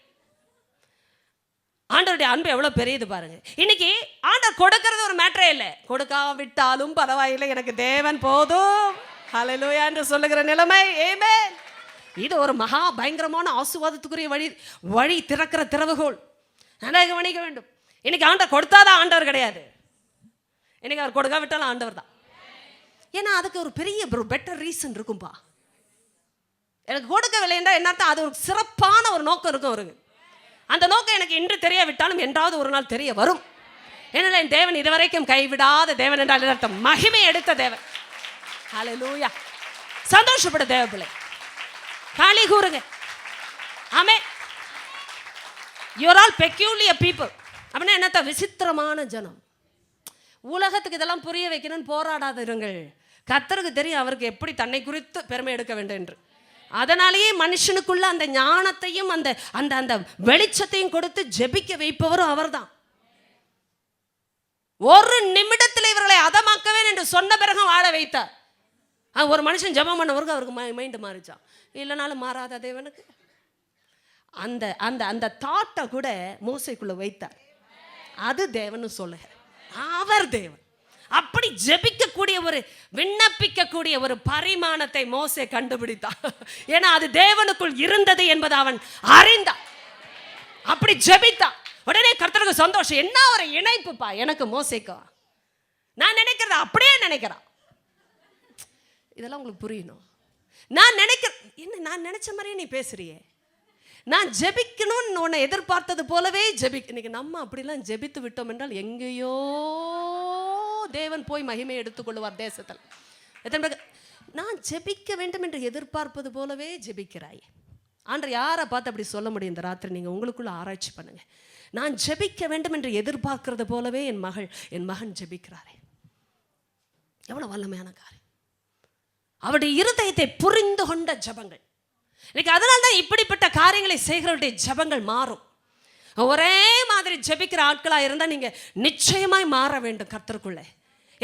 ஆண்டவருடைய அன்பு எவ்வளோ பெரியது பாருங்க. இன்னைக்கு ஆண்டவர் கொடுக்கறது ஒரு மேட்டரே இல்லை. கொடுக்காவிட்டாலும் பரவாயில்லை, எனக்கு தேவன் போதும் ஹல்லேலூயா என்று சொல்லுகிற நிலைமை. ஆமென். இது ஒரு மகா பயங்கரமான ஆசீர்வாதத்துக்குரிய வழி திறக்கிற திறவுகோல். நல்லா கவனிக்க வேண்டும். இன்னைக்கு ஆண்டவர் கொடுத்தாதான் ஆண்டவர் கிடையாது. இன்னைக்கு அவர் கொடுக்காவிட்டாலும் ஆண்டவர் தான். ஏன்னா அதுக்கு ஒரு பெரிய பெட்டர் ரீசன் இருக்கும்பா. எனக்கு கொடுக்கவில்லை என்றால் என்ன அர்த்தம்? அது ஒரு சிறப்பான ஒரு நோக்கம் இருக்கும் அவருக்கு. அந்த நோக்கம் எனக்கு இன்று தெரியவிட்டாலும் என்றாவது ஒரு நாள் தெரிய வரும். ஏன்னா என் தேவன் இதுவரைக்கும் கைவிடாத தேவன் என்றால் அர்த்தம் மகிமை எடுத்த தேவன். ஹல்லேலூயா. சந்தோஷப்பட தேவ பிள்ளை, காளி கூறுங்க. ஆமே. You are all peculiar people. அப்படின்னா என்னத்த? விசித்திரமான ஜனம். உலகத்துக்கு இதெல்லாம் புரிய வைக்கணும்னு போராடாதீர்கள். கர்த்தருக்கு தெரியும் அவருக்கு எப்படி தன்னை குறித்து பெருமை எடுக்க வேண்டும் என்று. அதனாலேயே மனுஷனுக்குள்ள அந்த ஞானத்தையும் அந்த அந்த அந்த வெளிச்சத்தையும் கொடுத்து ஜெபிக்க வைப்பவரும் அவர்தான். ஒரு நிமிடத்தில் இவர்களை அதமாக்கவே என்று சொன்ன பிறகு வாழ வைத்தார். ஒரு மனுஷன் ஜெபம் பண்ணவருக்கு அவருக்கு மைண்டு மாறிச்சான். இல்லைனாலும் மாறாத தேவனுக்கு அந்த அந்த அந்த தாட்டை கூட மோசைக்குள்ள வைத்தார். அது தேவன் சொல்லுங்க. அவர் தேவன். அப்படி ஜெபிக்கக்கூடிய ஒரு விண்ணப்பிக்கக்கூடிய ஒரு பரிமாணத்தை மோசே கண்டுபிடித்தான். ஏன்னா அது தேவனுக்குள் இருந்தது என்பது அவன் அறிந்தான். அப்படி ஜெபித்தான். உடனே கர்த்தருக்கு சந்தோஷம். என்ன ஒரு இணைப்புப்பா எனக்கு மோசேக்கும். நான் நினைக்கிறத அப்படியே நினைக்கிறான். இதெல்லாம் உங்களுக்கு புரியணும். நான் நினைச்ச மாதிரியே நீ பேசுறியே. நான் ஜெபிக்கணும்னு உன்னை எதிர்பார்த்தது போலவே இன்னைக்கு நம்ம அப்படிலாம் ஜெபித்து விட்டோம் என்றால் எங்கேயோ தேவன் போய் மகிமை எடுத்துக்கொள்வார் தேசத்தில். எத்தனை பேர் நான் ஜெபிக்க வேண்டும் என்று எதிர்பார்ப்பது போலவே ஜெபிக்கிறாய்? ஆண்டவர் யாரை பார்த்து அப்படி சொல்ல முடியும்? இந்த ராத்திரி நீங்கள் உங்களுக்குள்ள ஆராய்ச்சி பண்ணுங்க. நான் ஜெபிக்க வேண்டும் என்று எதிர்பார்க்கிறது போலவே என் மகன் ஜெபிக்கிறாரே, எவ்வளோ வல்லமையான காரியம்! அவருடைய இருதயத்தை புரிந்து கொண்ட ஜபங்கள். இன்னைக்கு அதனால தான் இப்படிப்பட்ட காரியங்களை செய்கிறவருடைய ஜபங்கள் மாறும். ஒரே மாதிரி ஜபிக்கிற ஆட்களாக இருந்தால் நீங்கள் நிச்சயமாய் மாற வேண்டும் கர்த்தருக்குள்ளே.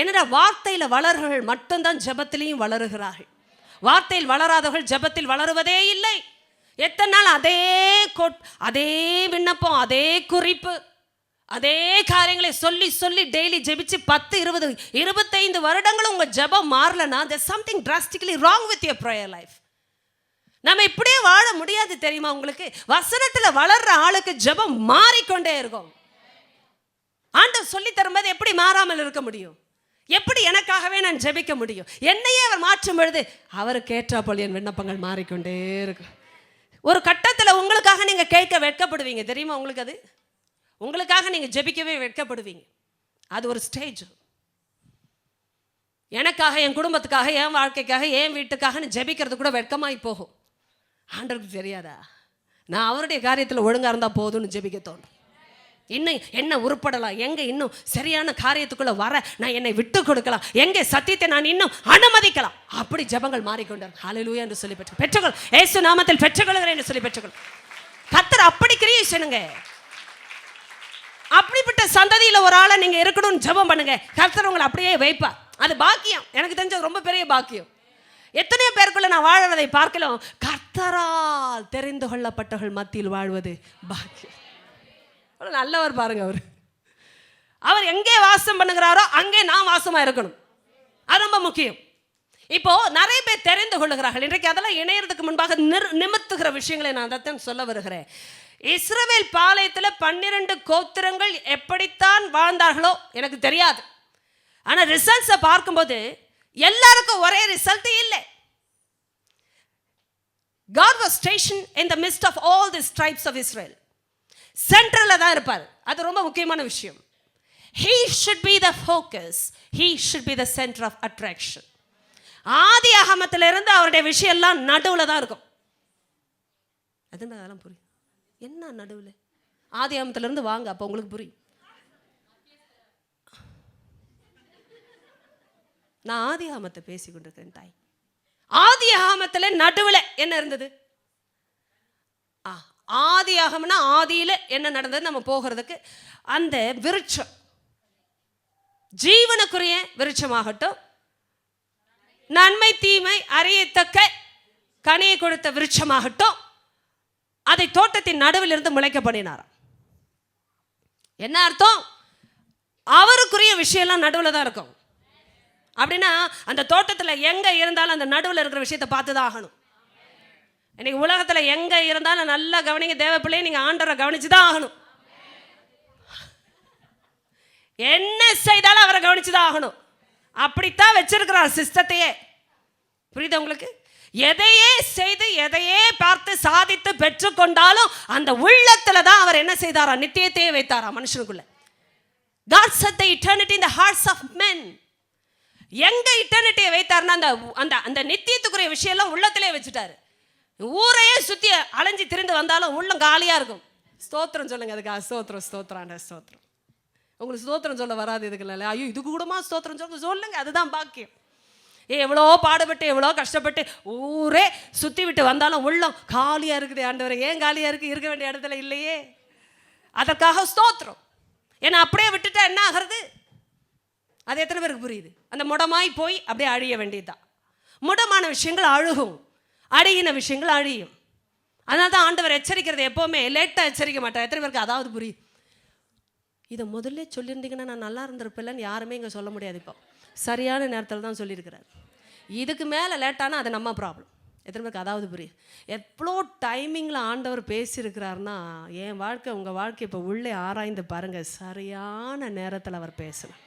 என்னடா வார்த்தையில் வளர்கள் மட்டும்தான் ஜபத்திலையும் வளருகிறார்கள். வார்த்தையில் வளராதவர்கள் ஜபத்தில் வளருவதே இல்லை. எத்தனை நாள் அதே விண்ணப்பம், அதே குறிப்பு, அதே காரியங்களை சொல்லி சொல்லி டெய்லி ஜெபிச்சு 10, 20, 25 வருடங்களும் உங்கள் ஜபம் மாறலன்னா there's something drastically wrong with your prayer life. நம்ம இப்படியே வாழ முடியாது தெரியுமா உங்களுக்கு? வசனத்தில் வளர்ற ஆளுக்கு ஜபம் மாறிக்கொண்டே இருக்கும். ஆண்டவர் சொல்லி தரும்போது எப்படி மாறாமல் இருக்க முடியும்? எப்படி எனக்காகவே நான் ஜெபிக்க முடியும்? என்னையே அவர் மாற்றும் பொழுது அவருக்கு ஏற்றா போல் என் விண்ணப்பங்கள் மாறிக்கொண்டே இருக்கும். ஒரு கட்டத்தில் உங்களுக்காக நீங்கள் கேட்க வெட்கப்படுவீங்க தெரியுமா? உங்களுக்கு அது உங்களுக்காக நீங்கள் ஜெபிக்கவே வெட்கப்படுவீங்க. அது ஒரு ஸ்டேஜ். எனக்காக, என் குடும்பத்துக்காக, என் வாழ்க்கைக்காக, என் வீட்டுக்காக ஜெபிக்கிறது கூட வெட்கமாகி போகும். ஆண்டவருக்கு தெரியாதா? நான் அவருடைய காரியத்தில் ஒழுங்காக இருந்தால் போதும்னு ஜெபிக்க தோணும். இன்னும் என்ன உருப்படலாம், எங்கே இன்னும் சரியான காரியத்துக்குள்ளே வர நான் என்னை விட்டு கொடுக்கலாம், எங்கே சத்தியத்தை நான் இன்னும் அனுமதிக்கலாம், அப்படி ஜெபங்கள் மாறிக்கொண்டார். ஹல்லேலூயா என்று சொல்லி பெற்றுக்கொள். இயேசு நாமத்தில் பெற்றுக்கொள்கிறேன் என்று சொல்லி பெற்றுக்கொள். கர்த்தர் அப்படி கிரியேஷனுங்க. அப்படிப்பட்ட சந்ததியில் ஒரு ஆளை நீங்கள் இருக்கணும்னு ஜெபம் பண்ணுங்க. கர்த்தர் உங்களை அப்படியே வைப்பா. அது பாக்கியம். எனக்கு தெரிஞ்ச ரொம்ப பெரிய பாக்கியம். எத்தனையோ பேருக்குள்ள நான் வாழறதை பார்க்கலாம். கர்த்தரால் தெரிந்து கொள்ளப்பட்டவர்கள் மத்தியில் வாழ்வது பாக்கியம். நல்லவர் பாருங்க. அவர் எங்கே வாசம் பண்ணுகிறாரோ அங்கே நான் வாசமா இருக்கணும். அது ரொம்ப முக்கியம். இப்போ நிறைய பேர் தெரிந்து கொள்ளுகிறார்கள். இன்றைக்கு அதெல்லாம் இணையறதுக்கு முன்பாக நிமித்துகிற விஷயங்களை நான் அதைத்தான் சொல்ல வருகிறேன். இஸ்ரவேல் பாளையத்தில் 12 கோத்திரங்கள் எப்படித்தான் வாழ்ந்தார்களோ எனக்கு தெரியாது. ஆனால் ரிசல்ட்ஸை பார்க்கும்போது எல்லாருக்கும் ஒரே ரிசல்ட் இல்லை. God was stationed in the midst of all these tribes of Israel. சென்ட்ரலில் தான் இருப்பார். அது ரொம்ப முக்கியமான விஷயம். He should be the focus. He should be the center of attraction. ஆதி ஆகமத்திலிருந்து அவருடைய விஷயம் எல்லாம் நடுவில் தான் இருக்கும். அதெல்லாம் புரியும். என்ன நடுவில்? ஆதி ஆகமத்திலிருந்து வாங்க, அப்போ உங்களுக்கு புரியும். நான் ஆதி ஆகமத்தை பேசி கொண்டிருக்கிறேன் தாய். ஆதி ஆகமத்தில் நடுவில் என்ன இருந்தது? ஆதி ஆகம்னா ஆதியில் என்ன நடந்தது நம்ம போகிறதுக்கு அந்த விருட்சம், ஜீவனுக்குரிய விருட்சமாகட்டும், நன்மை தீமை அறியத்தக்க கனியை கொடுத்த விருட்சமாகட்டும், அதை தோட்டத்தின் நடுவில் இருந்து முளைக்க பண்ணினாராம். என்ன அர்த்தம்? அவருக்குரிய விஷயம்லாம் நடுவில் தான் இருக்கும். அப்படின்னா அந்த தோட்டத்தில் எங்கே இருந்தாலும் அந்த நடுவில் இருக்கிற விஷயத்தை பார்த்து தான் ஆகணும். இன்னைக்கு உலகத்தில் எங்கே இருந்தாலும் நல்லா கவனிங்க தேவ பிள்ளையை, நீங்கள் ஆண்டவரை கவனிச்சு தான் ஆகணும். என்ன செய்தாலும் அவரை கவனிச்சு தான் ஆகணும். அப்படித்தான் வச்சிருக்கிறார் சிஸ்டத்தையே. புரியுது உங்களுக்கு? எதையே செய்து எதையே பார்த்து சாதித்து பெற்றுக்கொண்டாலும் அந்த உள்ளத்துல தான் அவர் என்ன செய்தாரா? நித்தியத்தையே வைத்தாரா மனுஷனுக்குள்ள. God set the eternity in the hearts of men. எங்க இட்டர்னிட்டியை வைத்தார்னா அந்த நித்தியத்துக்குரிய விஷயம் எல்லாம் உள்ளத்திலே வச்சுட்டாரு. ஊரையே சுற்றி அலைஞ்சி திரிந்து வந்தாலும் உள்ளம் காலியாக இருக்கும். ஸ்தோத்திரம் சொல்லுங்க. அதுக்கு ஸ்தோத்திரம், ஸ்தோத்திரம், ஸ்தோத்திரம். உங்களுக்கு ஸ்தோத்திரம் சொல்ல வராது இதுக்கு இல்லை. ஐயோ இதுக்கு கூடமா ஸ்தோத்திரம் சொல்லுங்க. அதுதான் பாக்கியம். எவ்வளோ பாடுபட்டு எவ்வளோ கஷ்டப்பட்டு ஊரே சுற்றி விட்டு வந்தாலும் உள்ளம் காலியாக இருக்குது. ஆண்டவரை ஏன் காலியாக இருக்குது? இருக்க வேண்டிய இடத்துல இல்லையே. அதற்காக ஸ்தோத்திரம். ஏன்னா அப்படியே விட்டுட்டா என்ன ஆகிறது? அது எத்தனை பேருக்கு புரியுது? அந்த முடமாய் போய் அப்படியே அழிய வேண்டியதுதான். முடமான விஷயங்கள் அழுகும், அழுகின விஷயங்கள் அழியும். அதனால தான் ஆண்டவர் எச்சரிக்கிறது எப்போவுமே லேட்டாக எச்சரிக்க மாட்டார். எத்தனை பேருக்கு அதாவது புரியுது? இதை முதல்ல சொல்லியிருந்தீங்கன்னா நான் நல்லா இருந்திருப்பேன்னு யாருமே இங்கே சொல்ல முடியாது. இப்போ சரியான நேரத்தில் தான் சொல்லியிருக்கிறார். இதுக்கு மேலே லேட்டானா அது நம்ம ப்ராப்ளம். எத்தனை பேருக்கு அதாவது புரியுது? எவ்வளோ டைமிங்கில் ஆண்டவர் பேசியிருக்கிறாருன்னா, என் வாழ்க்கை உங்கள் வாழ்க்கை இப்போ உள்ளே ஆராய்ந்து பாருங்கள். சரியான நேரத்தில் அவர் பேசணும்.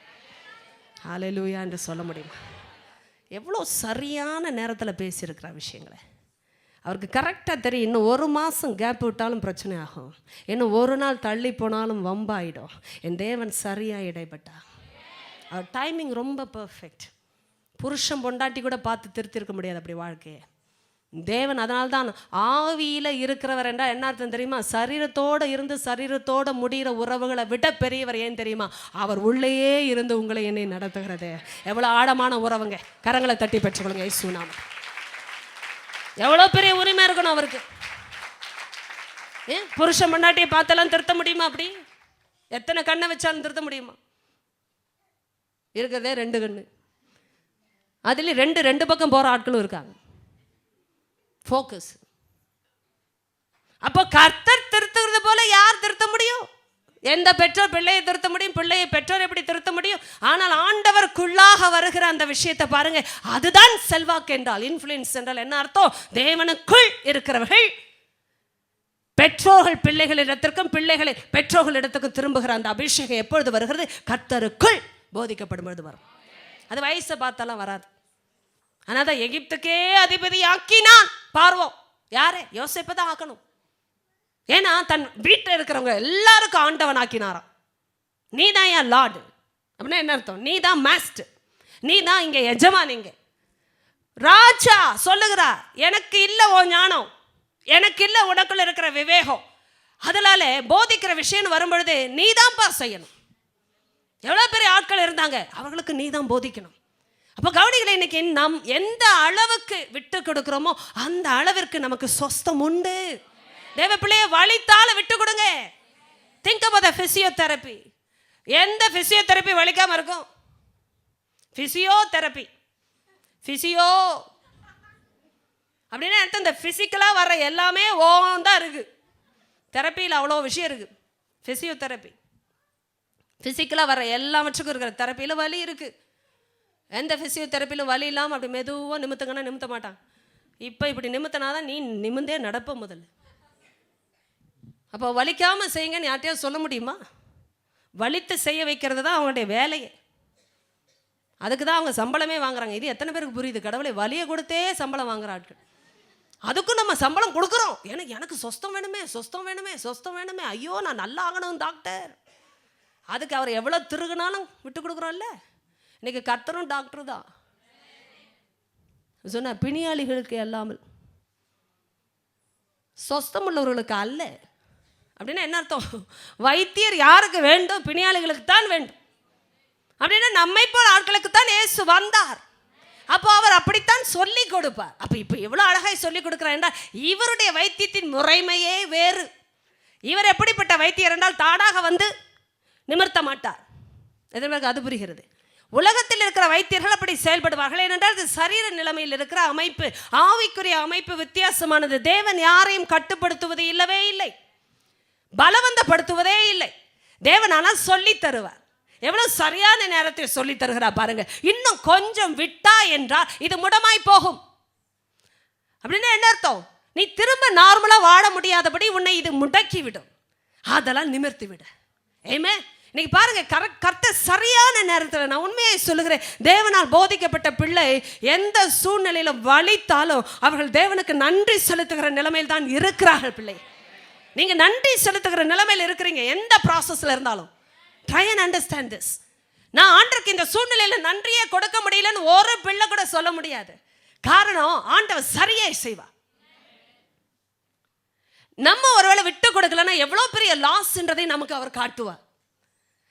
ஹல்லேலூயா என்று சொல்ல முடியுமா? எவ்வளோ சரியான நேரத்தில் பேசியிருக்கிற விஷயங்களை. அவருக்கு கரெக்டாக தெரியும், இன்னும் 1 மாதம் கேப் விட்டாலும் பிரச்சனை ஆகும், இன்னும் 1 நாள் தள்ளி போனாலும் வம்பாயிடும். என் தேவன் சரியாக இடைப்பட்டா. அவர் டைமிங் ரொம்ப பர்ஃபெக்ட். புருஷன் பொண்டாட்டி கூட பார்த்து திருத்திருக்க முடியாது அப்படி வாழ்க்கையை. தேவன் அதனால்தான் ஆவியில் இருக்கிறவர் என்றால் என்ன அர்த்தம் தெரியுமா? சரீரத்தோடு இருந்து சரீரத்தோடு முடிகிற உறவுகளை விட பெரியவர். ஏன் தெரியுமா? அவர் உள்ளேயே இருந்து உங்களை என்னை நடத்துகிறது. எவ்வளோ ஆழமான உறவுங்க. கரங்களை தட்டி பெற்றுக்கொள்ளுங்க. இயேசு நாமம். எவ்வளோ பெரிய உரிமை இருக்கணும் அவருக்கு. புருஷன் பொண்டாட்டியை பார்த்தெல்லாம் திருத்த முடியுமா? அப்படி எத்தனை கண்ணை வச்சாலும் திருத்த முடியுமா? இருக்கிறதே 2 கண்ணு. அதுலேயும் 2 பக்கம் போகிற ஆட்களும் இருக்காங்க. ஃபோக்கஸ். அப்போ கர்த்தர் திருத்துறது போல யார் திருத்த முடியும்? எந்த பெற்றோர் பிள்ளையை திருத்த முடியும்? பிள்ளையை பெற்றோர் எப்படி திருத்த முடியும்? ஆனால் ஆண்டவருக்குள்ளாக வருகிற அந்த விஷயத்தை பாருங்க. அதுதான் செல்வாக்கு என்றால், இன்ஃப்ளூயன்ஸ் என்றால் என்ன அர்த்தம்? தேவனுக்குள் இருக்கிறவர்கள் பெற்றோர்கள் பிள்ளைகளிடத்திற்கும் பிள்ளைகளை பெற்றோர்களிடத்துக்கும் திரும்புகிற அந்த அபிஷேகம் எப்பொழுது வருகிறது? கர்த்தருக்குள் போதிக்கப்படும் பொழுது வரும். அது வயசை பார்த்தாலாம் வராது. ஆனால் தான் எகிப்துக்கே அதிபதி ஆக்கினான் பார்வோ. யாரே? யோசேப்பை தான் ஆக்கணும். ஏன்னா தன் வீட்டில் இருக்கிறவங்க எல்லாருக்கும் ஆண்டவன் ஆக்கினாராம். நீ தான் என் லார்டு அப்படின்னா என்ன அர்த்தம்? நீ தான் மாஸ்டர், நீ தான் இங்கே எஜமான். இங்கே ராஜா சொல்லுகிறா, எனக்கு இல்லை ஓ ஞானம், எனக்கு இல்லை உனக்குள்ள இருக்கிற விவேகம், அதனால போதிக்கிற விஷயம் வரும்பொழுது நீ தான்ப்பா செய்யணும். எவ்வளோ பெரிய ஆட்கள் இருந்தாங்க, அவர்களுக்கு நீ தான் போதிக்கணும். அப்போ கவனிகளை, இன்னைக்கு நாம் எந்த அளவுக்கு விட்டு கொடுக்குறோமோ அந்த அளவிற்கு நமக்கு சொஸ்தம் உண்டு. தேவ பிள்ளைய வலித்தால விட்டு கொடுங்க. Think about the physiotherapy. எந்த பிசியோதெரபி வலிக்காம இருக்கும்? பிசியோதெரபி, பிசியோ அப்படின்னா இந்த ஃபிசிக்கலாக வர்ற எல்லாமே ஓம் தான் இருக்குது. தெரப்பியில் அவ்வளோ விஷயம் இருக்குது. ஃபிசியோதெரப்பி ஃபிசிக்கலாக வர எல்லாவற்றுக்கும் இருக்கிற தெரப்பியில் வலி இருக்குது. எந்த ஃபிசியோதெரப்பிலும் வலி இல்லாமல் அப்படி மெதுவாக நிமித்துங்கன்னா நிமித்த மாட்டான். இப்போ இப்படி நிமித்தினாதான் நீ நிமிந்தே நடப்ப முதல்ல. அப்போ வலிக்காமல் செய்யுங்கன்னு யார்ட்டையாவது சொல்ல முடியுமா? வலித்து செய்ய வைக்கிறது தான் அவங்களுடைய வேலையை. அதுக்கு தான் அவங்க சம்பளமே வாங்குறாங்க. இது எத்தனை பேருக்கு புரியுது? கடவுளை வலியை கொடுத்தே சம்பளம் வாங்குற ஆட்கள். அதுக்கும் நம்ம சம்பளம் கொடுக்குறோம். எனக்கு சொஸ்தம் வேணுமே, சொஸ்தம் வேணுமே, சொஸ்தம் வேணுமே. ஐயோ நான் நல்லா ஆகணும் டாக்டர். அதுக்கு அவர் எவ்வளோ திருகுனாலும் விட்டு கொடுக்குறோம்ல. இன்னைக்கு கர்த்தரும் டாக்டர் தான். சொன்ன பிணியாளிகளுக்கு அல்லாமல் சொஸ்தம் உள்ளவர்களுக்கு அல்ல. அப்படின்னா என்ன அர்த்தம்? வைத்தியர் யாருக்கு வேண்டும்? பிணியாளிகளுக்கு தான் வேண்டும். அப்படின்னா நம்மை போல் ஆட்களுக்கு தான் இயேசு வந்தார். அப்போ அவர் அப்படித்தான் சொல்லி கொடுப்பார். அப்போ இப்போ எவ்வளோ அழகாய் சொல்லி கொடுக்குறார் என்றால், இவருடைய வைத்தியத்தின் முறைமையே வேறு. இவர் எப்படிப்பட்ட வைத்தியர் என்றால் தானாக வந்து நிமிர்த்த மாட்டார். எதற்கு அது புரிகிறது? உலகத்தில் இருக்கிற வைத்தியர்கள் அப்படி செயல்படுவார்கள். ஏனென்றால் இது சரீர நிலைமையில் இருக்கிற அமைப்பு. ஆவிக்குரிய அமைப்பு வித்தியாசமானது. தேவன் யாரையும் கட்டுப்படுத்துவது இல்லவே இல்லை, பலவந்தப்படுத்துவதே இல்லை. தேவன் ஆனால் சொல்லி தருவார். எவ்வளவு சரியான நேரத்தில் சொல்லி தருகிறார் பாருங்க. இன்னும் கொஞ்சம் விட்டா என்றால் இது முடமாய் போகும். அப்படின்னா என்ன அர்த்தம்? நீ திரும்ப நார்மலாக வாழ முடியாதபடி உன்னை இது முடக்கி விடும். அதெல்லாம் நிமிர்த்தி விட. ஏமே இன்னைக்கு பாருங்க, கர்த்தர் சரியான நேரத்தில், நான் உண்மையை சொல்லுகிறேன், தேவனால் போதிக்கப்பட்ட பிள்ளை எந்த சூழ்நிலையிலும் வலித்தாலும் அவர்கள் தேவனுக்கு நன்றி செலுத்துகிற நிலைமையில் தான் இருக்கிறார்கள். பிள்ளை, நீங்க நன்றி செலுத்துகிற நிலைமையில் இருக்கிறீங்க. எந்த ப்ராசஸ்ல இருந்தாலும் ட்ரை அண்ட் அண்டர்ஸ்டாண்ட் திஸ். நான் ஆண்டவருக்கு இந்த சூழ்நிலையில் நன்றியே கொடுக்க முடியலன்னு ஒரு பிள்ளை கூட சொல்ல முடியாது. காரணம், ஆண்டவர் சரியை செய்வார். நம்ம ஒருவேளை விட்டு கொடுக்கலன்னா எவ்வளோ பெரிய லாஸ்ன்றதை நமக்கு அவர் காட்டுவார்.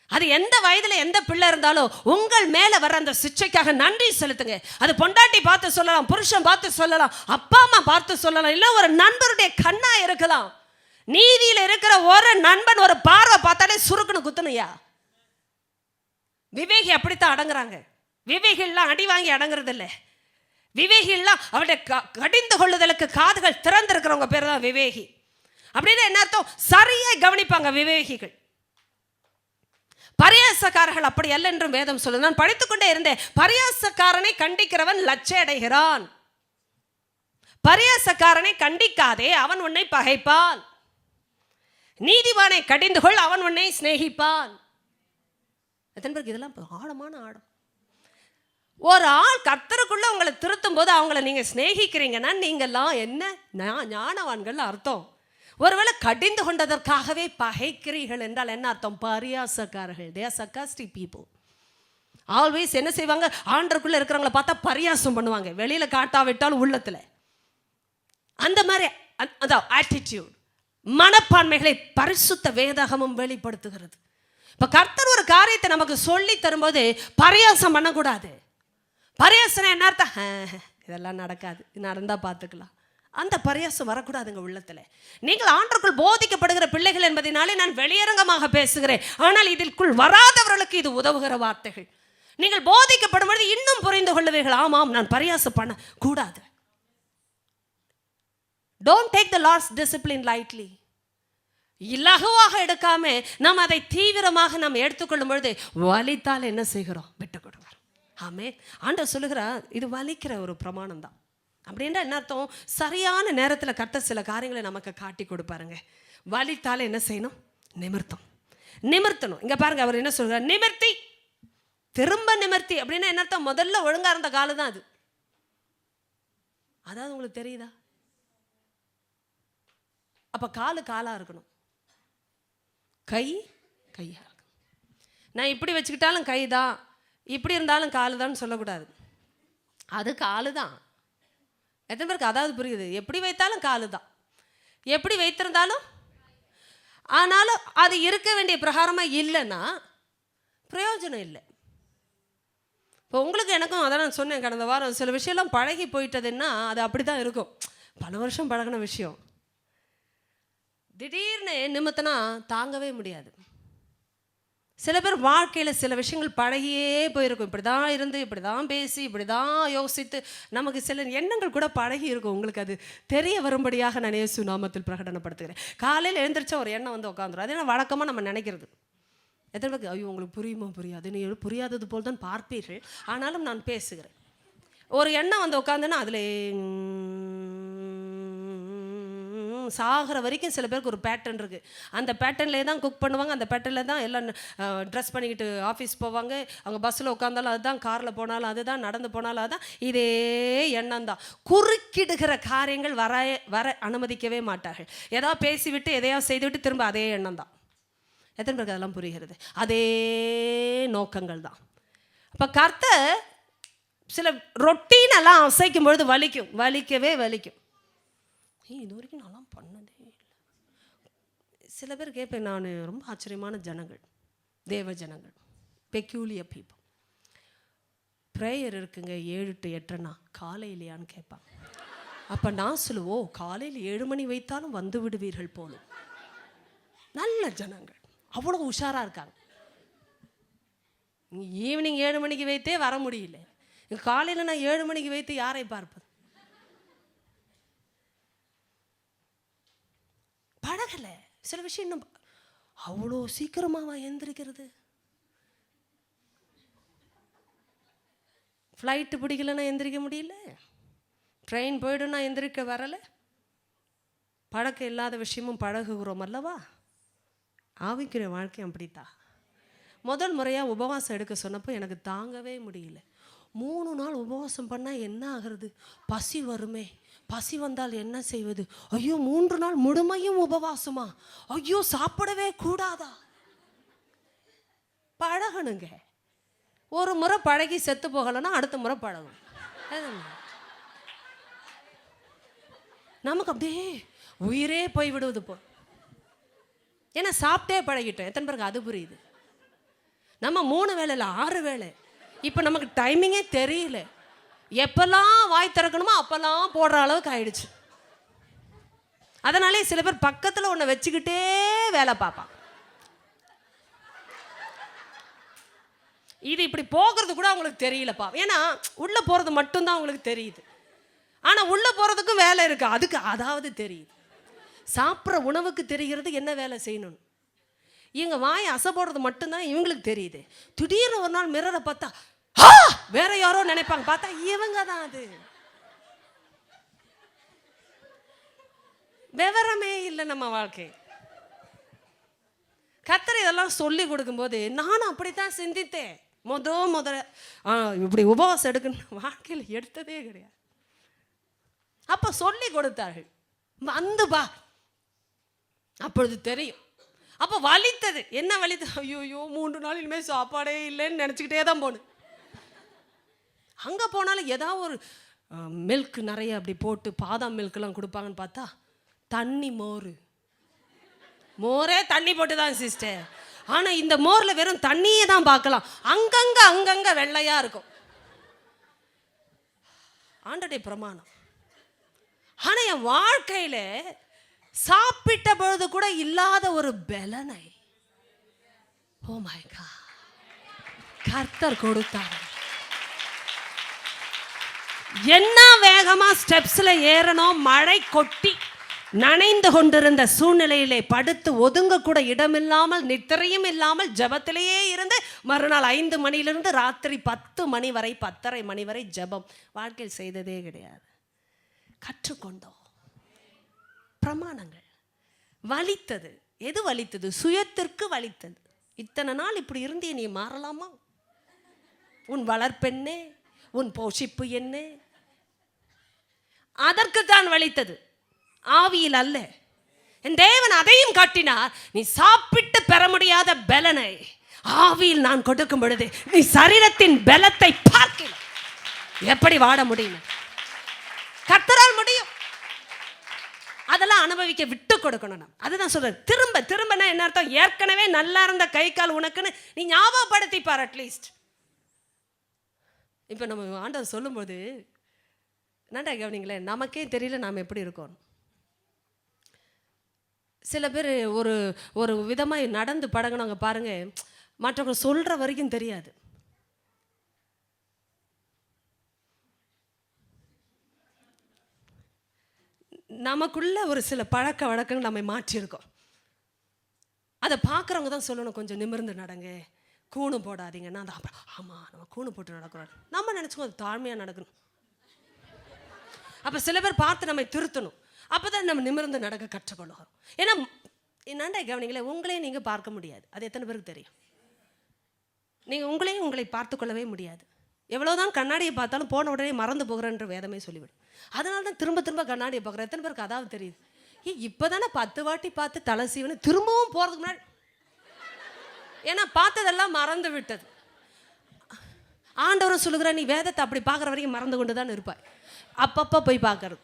அது எந்த வயதில் எந்த பிள்ளை இருந்தாலும் உங்கள் மேலே வர அந்த சிச்சைக்காக நன்றி செலுத்துங்க. அது பொண்டாட்டி பார்த்து சொல்லலாம், புருஷன் பார்த்து சொல்லலாம், அப்பா அம்மா பார்த்து சொல்லலாம், இல்லை ஒரு நண்பருடைய கண்ணா இருக்கலாம். நீதியில் இருக்கிற ஒரு நண்பன் ஒரு பார்வை பார்த்தாலே சுருக்குன்னு குத்துனையா. விவேகி அப்படித்தான் அடங்குறாங்க. விவேகிலாம் அடி வாங்கி அடங்குறது இல்லை. விவேகிலாம் அவருடைய கடிந்து கொள்ளுதலுக்கு காதுகள் திறந்திருக்கிறவங்க பேர் தான் விவேகி. அப்படின்னு என்ன அர்த்தம்? சரியாய் கவனிப்பாங்க விவேகிகள். பரியாசக்காரர்கள் அப்படி அல்ல என்றும் வேதம் சொல்லுது. நான் படித்துக்கொண்டே இருந்தேன். பரியாசக்காரனை கண்டிக்கிறவன் லட்சை அடைகிறான். பரியாசக்காரனை கண்டிக்காதே, அவன் உன்னை பகைப்பான். நீதிமானை கடிந்து கொள், அவன் உன்னை சிநேகிப்பான். எத்தனை பேருக்கு இதெல்லாம் ஆழமான ஆழம். ஒரு ஆள் கர்த்தருக்குள்ள உங்களை திருத்தும் போது அவங்கள நீங்க சிநேகிக்கிறீங்கன்னா நீங்கெல்லாம் என்ன ஞானவான்கள் அர்த்தம். ஒருவேளை கடிந்து கொண்டதற்காகவே பகைக்கிறீர்கள் என்றால் என்ன அர்த்தம்? பரியாசக்காரர்கள். They are sarcastic people. Always என்ன செய்வாங்க? ஆண்டருக்குள்ள இருக்கிறவங்கள பார்த்தா பரியாசம் பண்ணுவாங்க, வெளியில காட்டாவிட்டாலும் உள்ளத்துல. அந்த மாதிரி அதான் ஆட்டிடியூட், மனப்பான்மைகளை பரிசுத்த வேதாகமும் வெளிப்படுத்துகிறது. இப்ப கர்த்தர் ஒரு காரியத்தை நமக்கு சொல்லி தரும்போது பரியாசம் பண்ணக்கூடாது. பரியாசம் என்ன அர்த்தம்? இதெல்லாம் நடக்காது, நடந்தா பார்த்துக்கலாம். அந்த பரியாசம் வரக்கூடாதுங்க உள்ளத்துல. நீங்கள் ஆண்டருக்குள் போதிக்கப்படுகிற பிள்ளைகள் என்பதனாலே நான் வெளியரங்கமாக பேசுகிறேன். ஆனால் இதற்குள் வராதவர்களுக்கு இது உதவுகிற வார்த்தைகள். நீங்கள் போதிக்கப்படும் பொழுது இன்னும் புரிந்து கொள்ளுவீர்கள். ஆமாம், நான் பரியாசம் பண்ண கூடாது. Don't take the Lord's discipline lightly. இலகுவாக எடுக்காம நாம் அதை தீவிரமாக நாம் எடுத்துக்கொள்ளும் பொழுது வலித்தால் என்ன செய்கிறோம்? விட்டு கொடுக்கிறோம். ஆமே, ஆண்டவர் சொல்லுகிறார் இது வலிக்கிற ஒரு பிரமாணம் தான். அப்படின்னா என்ன அர்த்தம்? சரியான நேரத்தில் கர்த்தர் சில காரியங்களை நமக்கு காட்டி கொடுப்பாருங்க. வலித்தால் என்ன செய்யணும்? நிமிர்த்தணும். இங்க பாருங்க, அவர் என்ன சொல்றார்? நிமிர்த்தி, திரும்ப நிமிர்த்தி. அப்படின்னா என்ன அர்த்தம்? முதல்ல ஒழுங்கா இருந்த காலு தான் அது. அதாவது உங்களுக்கு தெரியுதா? அப்ப காலா இருக்கணும், கையா இருக்கணும். நான் இப்படி வச்சுக்கிட்டாலும் கைதான், இப்படி இருந்தாலும் காலுதான் சொல்லக்கூடாது. அது காலு தான். எத்தனை பேருக்கு அதாவது புரியுது? எப்படி வைத்தாலும் காலு தான், எப்படி வைத்திருந்தாலும். ஆனாலும் அது இருக்க வேண்டிய பிரகாரமாக இல்லைன்னா பிரயோஜனம் இல்லை. இப்போ உங்களுக்கு எனக்கும் அதான் நான் சொன்னேன் கடந்த வாரம், சில விஷயம்லாம் பழகி போயிட்டதுன்னா அது அப்படி தான் இருக்கும். பல வருஷம் பழகின விஷயம் திடீர்னு நிமித்தனா தாங்கவே முடியாது. சில பேர் வாழ்க்கையில் சில விஷயங்கள் பழகியே போயிருக்கும். இப்படி தான் இருந்து, இப்படி தான் பேசி, இப்படி தான் யோசித்து, நமக்கு சில எண்ணங்கள் கூட பழகி இருக்கும். உங்களுக்கு அது தெரிய வரும்படியாக நான் இயேசு நாமத்தில் பிரகடனப்படுத்துகிறேன். காலையில் எழுந்திரிச்சா ஒரு எண்ணம் வந்து உட்காந்துரும். அது என்ன வழக்கமாக நம்ம நினைக்கிறது. எத்தனை பேருக்கு ஐயோ உங்களுக்கு புரியுமா? புரியாது. நீ புரியாதது போல் தான் பார்ப்பீர்கள், ஆனாலும் நான் பேசுகிறேன். ஒரு எண்ணம் வந்து உட்காந்துன்னா அதில் சாகிற வரைக்கும் சில பேருக்கு ஒரு பேட்டர்ன் இருக்குது. அந்த பேட்டர்ன்லேயே தான் குக் பண்ணுவாங்க, அந்த பேட்டர்னில் தான் எல்லாம் ட்ரெஸ் பண்ணிக்கிட்டு ஆஃபீஸ் போவாங்க. அவங்க பஸ்ஸில் உட்காந்தாலும் அதுதான், காரில் போனாலும் அதுதான், நடந்து போனாலும் அதுதான். இதே எண்ணம் தான். குறுக்கிடுகிற காரியங்கள் வர அனுமதிக்கவே மாட்டார்கள். ஏதாவது பேசிவிட்டு எதையாவது செய்துவிட்டு திரும்ப அதே எண்ணம் தான். எத்தனை பேருக்கு அதெல்லாம் புரிகிறது? அதே நோக்கங்கள் தான். இப்போ கர்த்தர் சில ரொட்டீனெல்லாம் அசைக்கும் பொழுது வலிக்கவே வலிக்கும். இது வரைக்கும் நான்லாம் பண்ணதே இல்லை. சில பேர் கேட்பேன், நான் ரொம்ப ஆச்சரியமான ஜனங்கள், தேவ ஜனங்கள், பெக்யூலியர் பீப்புள். ப்ரேயர் இருக்குங்க 7 to 8 காலையிலையான்னு கேட்பாங்க. அப்போ நான் சொல்லுவோம், காலையில் 7 மணி வைத்தாலும் வந்து விடுவீர்கள் போலும். நல்ல ஜனங்கள், அவ்வளோ உஷாராக இருக்காங்க. ஈவினிங் 7 மணிக்கு வைத்தே வர முடியல, காலையில் நான் 7 மணிக்கு வைத்து யாரை பார்ப்பது? பழகலை. சில விஷயம் இன்னும் அவ்வளோ சீக்கிரமாவா எந்திரிக்கிறது? ஃப்ளைட்டு பிடிக்கலன்னா எந்திரிக்க முடியல, ட்ரெயின் போய்டுன்னா எந்திரிக்க வரலை. பழக்கம் இல்லாத விஷயமும் பழகுகிறோம் அல்லவா? ஆவிக்கிற வாழ்க்கை அப்படித்தான். முதல் முறையாக உபவாசம் எடுக்க சொன்னப்போ எனக்கு தாங்கவே முடியல. 3 நாள் உபவாசம் பண்ணால் என்ன ஆகிறது? பசி வருமே, பசி வந்தால் என்ன செய்வது? ஐயோ 3 நாள் முழுமையும் உபவாசமா? ஐயோ சாப்பிடவே கூடாதா? பழகணுங்க. ஒரு முறை பழகி செத்து போகலைன்னா அடுத்த முறை பழகும். நமக்கு அப்படியே உயிரே போய் விடுவது போ. ஏன்னா சாப்பிட்டே பழகிட்டோம். எத்தனை பேருக்கு அது புரியுது? நம்ம 3 வேளை இல்லை 6 வேளை. இப்போ நமக்கு டைமிங்கே தெரியல. எப்பெல்லாம் வாய் திறக்கணுமோ அப்பெல்லாம் போடுற அளவுக்கு ஆயிடுச்சு. அதனாலே சில பேர் பக்கத்தில் ஒன்றை வச்சுக்கிட்டே வேலை பார்ப்பான். இது இப்படி போகிறது கூட அவங்களுக்கு தெரியலப்பா. ஏன்னா உள்ளே போகிறது மட்டும்தான் அவங்களுக்கு தெரியுது. ஆனால் உள்ளே போகிறதுக்கும் வேலை இருக்குது. அதுக்கு அதாவது தெரியுது. சாப்பிட்ற உணவுக்கு தெரிகிறது என்ன வேலை செய்யணும். இவங்க வாய் அசை போடுறது மட்டும்தான் இவங்களுக்கு தெரியுது. திடீர்னு ஒரு நாள் மிரரை பார்த்தா வேற யாரோ நினைப்பாங்க, பார்த்தா இவங்க தான். அது விவரமே இல்லை நம்ம வாழ்க்கை. கர்த்தர் இதெல்லாம் சொல்லி கொடுக்கும்போது நானும் அப்படித்தான் சிந்தித்தேன். முதல்ல இப்படி உபவாசம் எடுக்கணும் வாழ்க்கையில் எடுத்ததே கிடையாது. அப்போ சொல்லி கொடுத்தார்கள், வந்து பா, அப்பொழுது தெரியும். அப்போ வலித்தது. என்ன வலித்தது? ஐயோ 3 நாள் இனிமேல் சாப்பாடே இல்லைன்னு நினச்சிக்கிட்டே தான் போகணும். அங்கே போனாலும் ஏதாவது ஒரு மில்க் நிறைய அப்படி போட்டு பாதாம் மில்க்லாம் கொடுப்பாங்கன்னு பார்த்தா தண்ணி மோரே தண்ணி போட்டு தான் சிஸ்டர். ஆனால் இந்த மோரில் வெறும் தண்ணியே தான் பார்க்கலாம், அங்கங்கே வெள்ளையாக இருக்கும். ஆண்டடைய பிரமாணம். ஆனால் என் வாழ்க்கையில் சாப்பிட்ட பொழுது கூட இல்லாத ஒரு பலனை ஓ மை காட் கர்த்தர் கொடுத்தார். என்ன வேகமா ஸ்டெப்ஸ்ல ஏறணும், மழை கொட்டி நனைந்து கொண்டிருந்த சூழ்நிலையிலே படுத்து ஒதுங்க கூட இடமில்லாமல் நித்திரையும் இல்லாமல் ஜபத்திலேயே இருந்து மறுநாள் 5 மணியிலிருந்து ராத்திரி 10 மணி வரை 10:30 மணி வரை ஜபம். வாழ்க்கையில் செய்ததே கிடையாது. கற்றுக்கொண்டோம் பிரமாணங்கள். வலித்தது. எது வலித்தது? சுயத்திற்கு வலித்தது. இத்தனை நாள் இப்படி இருந்தே நீ மாறலாமா? உன் வளர்ப்பெண்ணே, உன் போஷிப்பு என்ன? அதற்கு தான் வலித்தது, ஆவியில் அல்ல. என் தேவன் அதையும் காட்டினார். நீ சாப்பிட்டு பெற முடியாத பலனை ஆவியில் நான் கொடுக்கும் பொழுது நீ சரீரத்தின் பலத்தை பார்க்கல. எப்படி வாட முடியும்? கர்த்தரால் முடியும். அதெல்லாம் அனுபவிக்க விட்டு கொடுக்கணும். அதுதான் சொல்றேன். திரும்ப திரும்ப என்ன அர்த்தம்? ஏற்கனவே நல்லா இருந்த கை கால் உனக்குன்னு நீ ஞாபகப்படுத்திப்பார். அட்லீஸ்ட் இப்போ நம்ம ஆண்டவர் சொல்லும்போது என்னடா கவனிங்களேன், நமக்கே தெரியல நாம் எப்படி இருக்கோம். சில பேர் ஒரு விதமாக நடந்து பழகினவங்க பாருங்க, மற்றவங்க சொல்கிற வரைக்கும் தெரியாது. நமக்குள்ள ஒரு சில பழக்க வழக்கங்கள் நம்ம மாற்றியிருக்கோம். அதை பார்க்குறவங்க தான் சொல்லணும், கொஞ்சம் நிமிர்ந்து நடங்க, கூணு போடாதீங்கன்னா. அந்த ஆமாம் நம்ம கூணு போட்டு நடக்கிறோம். நம்ம நினச்சிக்கோ அது தாழ்மையாக நடக்கணும். அப்போ சில பேர் பார்த்து நம்ம திருத்தணும். அப்போ தான் நம்ம நிமிர்ந்து நடக்க கற்றுக்கொள்ளுகிறோம். ஏன்னா என்னண்டா கவனிங்களே, உங்களையும் நீங்கள் பார்க்க முடியாது. அது எத்தனை பேருக்கு தெரியும்? நீங்கள் உங்களை பார்த்து கொள்ளவே முடியாது. எவ்வளோதான் கண்ணாடியை பார்த்தாலும் போன உடனே மறந்து போகிறேன்ற வேதமே சொல்லிவிடும். அதனால தான் திரும்ப திரும்ப கண்ணாடியை பார்க்குறேன். எத்தனை பேருக்கு அதாவது தெரியுது? இப்போ தானே 10 வாட்டி பார்த்து தலை சீவனு திரும்பவும் போகிறதுக்கு முன்னாடி, ஏன்னா பார்த்ததெல்லாம் மறந்து விட்டது. ஆண்டவரும் சொல்லுகிற, நீ வேதத்தை அப்படி பார்க்குற வரைக்கும் மறந்து கொண்டு தான் இருப்பாய். அப்பப்போ போய் பார்க்கறது.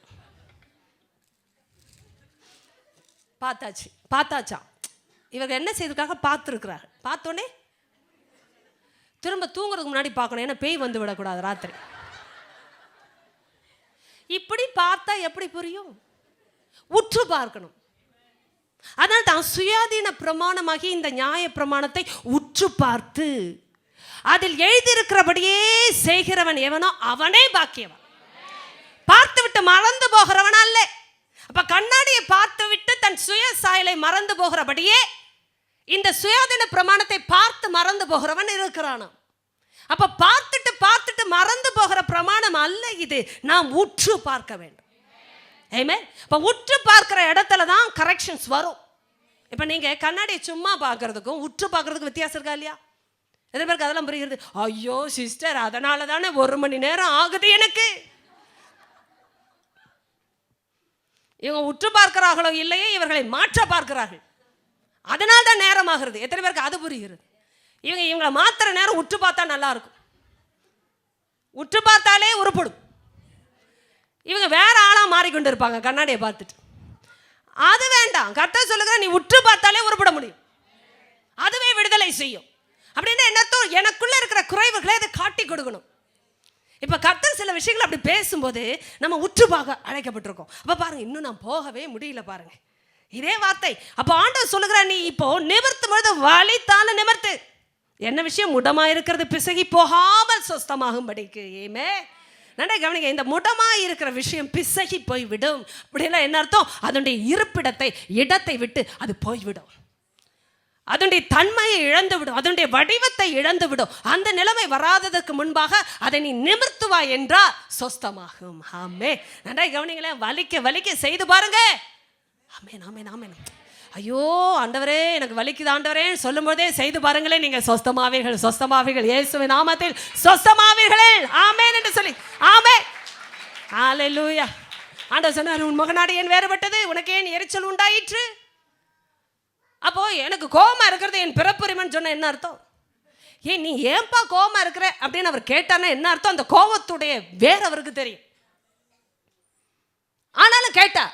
பார்த்தாச்சா இவங்க என்ன செய்திருக்காங்க பார்த்துருக்குறாங்க. பார்த்தோன்னே திரும்ப தூங்குறதுக்கு முன்னாடி பார்க்கணும், ஏன்னா பேய் வந்து விடக்கூடாது ராத்திரி. இப்படி பார்த்தா எப்படி புரியும்? உற்று பார்க்கணும். அதனால தான் சுயாதீன பிரமாணமாகி இந்த நியாய பிரமாணத்தை உற்று பார்த்து அதில் எழுதியிருக்கிறபடியே செய்கிறவன் எவனோ அவனே பாக்கியவன். பார்த்து விட்டு மறந்து போகிறவன் அல்ல. அப்ப கண்ணாடியை பார்த்து விட்டு தன் சுய சாயலை மறந்து போகிறபடியே இந்த சுயாதீன பிரமாணத்தை பார்த்து மறந்து போகிறவன் இருக்கிறான். அப்ப பார்த்துட்டு மறந்து போகிற பிரமாணம் அல்ல இது. நாம் உற்று பார்க்க வேண்டும். ஆமென். இப்ப உற்று பார்க்கிற இடத்துல தான் கரெக்ஷன்ஸ் வரும். இப்ப நீங்க கண்ணாடியை சும்மா பார்க்கறதுக்கும் உற்று பார்க்கறதுக்கும் வித்தியாசம் இருக்கா இல்லையா? எத்தனை பேருக்கு அதெல்லாம் புரிகிறது? ஐயோ சிஸ்டர், அதனால தானே 1 மணி நேரம் ஆகுது எனக்கு. இவங்க உற்று பார்க்கிறார்களோ இல்லையே, இவர்களை மாற்ற பார்க்கிறார்கள். அதனால தான் நேரம் ஆகிறது. எத்தனை பேருக்கு அது புரிகிறது? இவங்களை மாத்திர நேரம் உற்று பார்த்தா நல்லா இருக்கும். உற்று பார்த்தாலே உருப்படும். இவங்க வேற ஆளா மாறிக்கொண்டு இருப்பாங்க கண்ணாடியை பார்த்துட்டு. அது வேண்டாம். கர்த்தர் சொல்லுகிற, நீ உற்று பார்த்தாலே உருப்பட முடியும். அதுவே விடுதலை செய்யும். அப்படின்னா என்னத்தோ எனக்குள்ள இருக்கிற குறைவுகளை அதை காட்டி கொடுக்கணும். இப்போ கர்த்தர் சில விஷயங்கள் அப்படி பேசும்போது நம்ம உற்று பார்க்க அழைக்கப்பட்டிருக்கோம். அப்போ பாருங்க, இன்னும் நான் போகவே முடியல பாருங்க, இதே வார்த்தை. அப்போ ஆண்டவர் சொல்லுகிற, நீ இப்போ நிமிர்த்தும் பொழுது வலித்தாலும் நிமிர்த்து. என்ன விஷயம்? முடமாக இருக்கிறது பிசகி போகாமல் சொஸ்தமாகும்படிக்கு. ஏமே நன்றி கவனிங்க. இந்த முடமாக இருக்கிற விஷயம் பிசகி போய்விடும். அப்படின்னா என்ன அர்த்தம்? அதனுடைய இடத்தை விட்டு அது போய்விடும். அதனுடைய தன்மையை இழந்து விடும். அதனுடைய வடிவத்தை இழந்து விடும். அந்த நிலைமை வராததற்கு முன்பாக அதை நீ நிமிர்த்துவாய் என்றால் சொஸ்தமாகும். ஆமே நன்றி கவனிங்களேன். வலிக்க செய்து பாருங்க. ஆமேன் ஆமேன் ஆமேன். ஐயோ ஆண்டவரே எனக்கு வலிக்குது ஆண்டவரே சொல்லும் போதே செய்து பாருங்களே, நீங்க சொஸ்தமாவீர்கள், சொஸ்தமாவீர்கள், இயேசுவின் நாமத்தில் சொஸ்தமாவீர்களே, ஆமென் என்று சொல்லி. ஆமென், ஹalleluya. ஆண்டவர் சொன்னார், உன் முகநாடி ஏன் வேறுபட்டது, உனக்கு ஏன் எரிச்சல் உண்டாயிற்று? அப்போ எனக்கு கோபமா இருக்கிறது என் பிறப்புரிமைன்னு சொன்ன என்ன அர்த்தம்? ஏன் நீ ஏன்பா கோபமா இருக்கிற அப்படின்னு அவர் கேட்டார்னா என்ன அர்த்தம்? அந்த கோபத்துடைய வேற அவருக்கு தெரியும். ஆனாலும் கேட்டார்.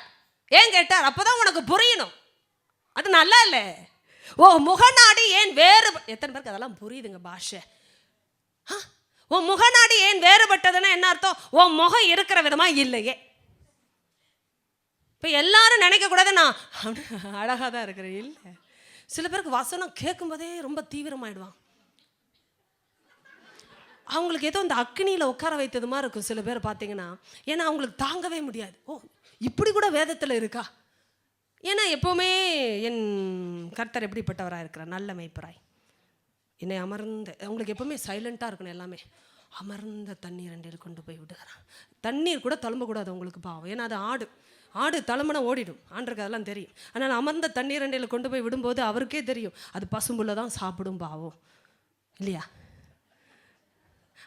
ஏன் கேட்டார்? அப்பதான் உனக்கு புரியணும். அது நல்லா இல்ல. ஓ முகநாடி ஏன் வேறு, எத்தனை பேருக்கு அதெல்லாம் புரியுதுங்க பாஷை? உன் முகநாடி ஏன் வேறுபட்டதுன்னா என்ன அர்த்தம்? உன் முகம் இருக்கிற விதமா இல்லையே. இப்போ எல்லாரும் நினைக்க கூடாது நான் அழகாக தான் இருக்கிறேன். இல்லை, சில பேருக்கு வசனம் கேட்கும் போதே ரொம்ப தீவிரமாயிடுவாங்க. அவங்களுக்கு ஏதோ இந்த அக்னியில் உட்கார வைத்தது மாதிரி இருக்கும் சில பேர் பார்த்தீங்கன்னா. ஏன்னா அவங்களுக்கு தாங்கவே முடியாது. ஓ இப்படி கூட வேதத்தில் இருக்கா? ஏன்னா எப்போவுமே என் கர்த்தர் எப்படிப்பட்டவராக இருக்கிறார்? நல்ல மேய்ப்பராய் என்னை அமர்ந்த, அவங்களுக்கு எப்போவுமே சைலண்ட்டாக இருக்கணும். எல்லாமே அமர்ந்த தண்ணீர் அண்டில் கொண்டு போய் விடுகிறான். தண்ணீர் கூட தழும்பக்கூடாது அவங்களுக்கு பாவம். ஏன்னா அது ஆடு தழும்புனா ஓடிடும். ஆண்டருக்கு அதெல்லாம் தெரியும். ஆனால் அமர்ந்த தண்ணீர் அண்டையில் கொண்டு போய் விடும்போது அவருக்கே தெரியும் அது பசும்புல்லை தான் சாப்பிடும் பாவம், இல்லையா?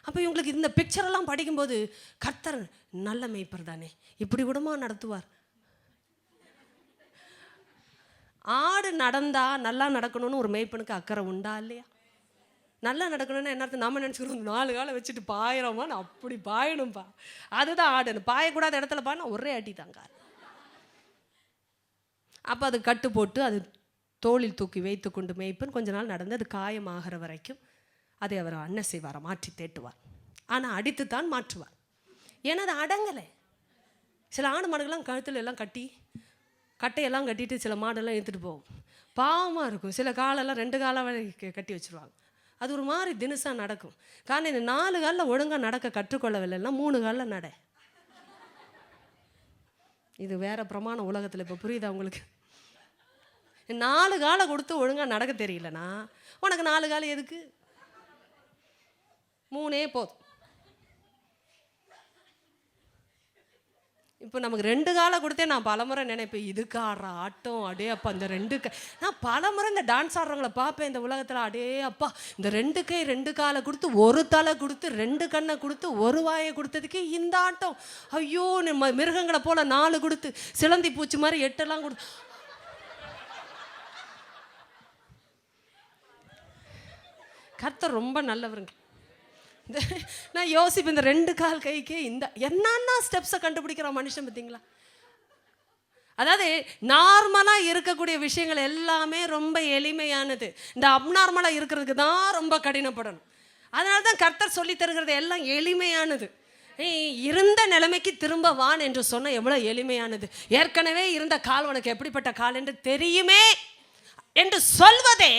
அப்போ இவங்களுக்கு இந்த பிக்சரெல்லாம் படிக்கும்போது கர்த்தர் நல்ல மேய்ப்பர் தானே, இப்படி விடமா நடத்துவார்? ஆடு நடந்தா நல்லா நடக்கணும்னு ஒரு மேய்ப்பனுக்கு அக்கறை உண்டா இல்லையா? நல்லா நடக்கணும்னா என்ன அர்த்தம்? நம்ம நினச்சிக்கிறோம் 4 காலை வச்சுட்டு பாயிரமான்னு, அப்படி பாயணும்பா. அதுதான் ஆடுன்னு. பாயக்கூடாத இடத்துல பாயினா ஒரே அடி தாங்க. அப்போ அது கட்டு போட்டு அது தோளில் தூக்கி வைத்து கொண்டு மேய்ப்பன் கொஞ்ச நாள் நடந்து அது காயமாகிற வரைக்கும் அதை அவர் என்ன செய்வார்? மாற்றி தேட்டுவார். ஆனால் அடித்துத்தான் மாற்றுவார். ஏன்னா அது அடங்கலை. சில ஆடு மாடுகள்லாம் கழுத்தில் எல்லாம் கட்டையெல்லாம் கட்டிட்டு சில மாடெல்லாம் எடுத்துகிட்டு போகும். பாவமாக இருக்கும். சில காலெல்லாம் 2 காலம் கட்டி வச்சுருவாங்க. அது ஒரு மாதிரி தினசாக நடக்கும். காரணம் இந்த 4 காலில் ஒழுங்காக நடக்க கற்றுக்கொள்ளவில்லைன்னா 3 காலில் நட. இது வேற பிரமாண உலகத்தில். இப்போ புரியுதா உங்களுக்கு? 4 காலை கொடுத்து ஒழுங்காக நடக்க தெரியலனா உனக்கு 4 காலம் எதுக்கு? 3 போதும். இப்போ நமக்கு 2 காலை கொடுத்தே நான் பலமுறை நினைப்பேன், இதுக்கு ஆடுற ஆட்டம் அடே அப்பா. இந்த 2 நான் பலமுறை இந்த டான்ஸ் ஆடுறவங்கள பார்ப்பேன் இந்த உலகத்தில். அடே அப்பா, இந்த 2 கை 2 காலை கொடுத்து 1 தலை கொடுத்து 2 கண்ணை கொடுத்து 1 வாயை கொடுத்ததுக்கு இந்த ஆட்டம். ஐயோ, மிருகங்களை போல 4 கொடுத்து சிலந்தி பூச்சி மாதிரி 8 கொடுத்து. கர்த்தர் ரொம்ப நல்லவருங்க. நான் யோசிப்பேன், இந்த 2 கால் கைக்கே இந்த என்னன்னா ஸ்டெப்ஸை கண்டுபிடிக்கிற மனுஷன் பார்த்தீங்களா? அதாவது நார்மலாக இருக்கக்கூடிய விஷயங்கள் எல்லாமே ரொம்ப எளிமையானது. இந்த அப்நார்மலாக இருக்கிறதுக்கு தான் ரொம்ப கடினப்படணும். அதனால தான் கர்த்தர் சொல்லி தருகிறது எல்லாம் எளிமையானது. இருந்த நிலைமைக்கு திரும்ப வான் என்று சொன்ன எவ்வளோ எளிமையானது. ஏற்கனவே இருந்த கால் உனக்கு எப்படிப்பட்ட கால் என்று தெரியுமே என்று சொல்வதே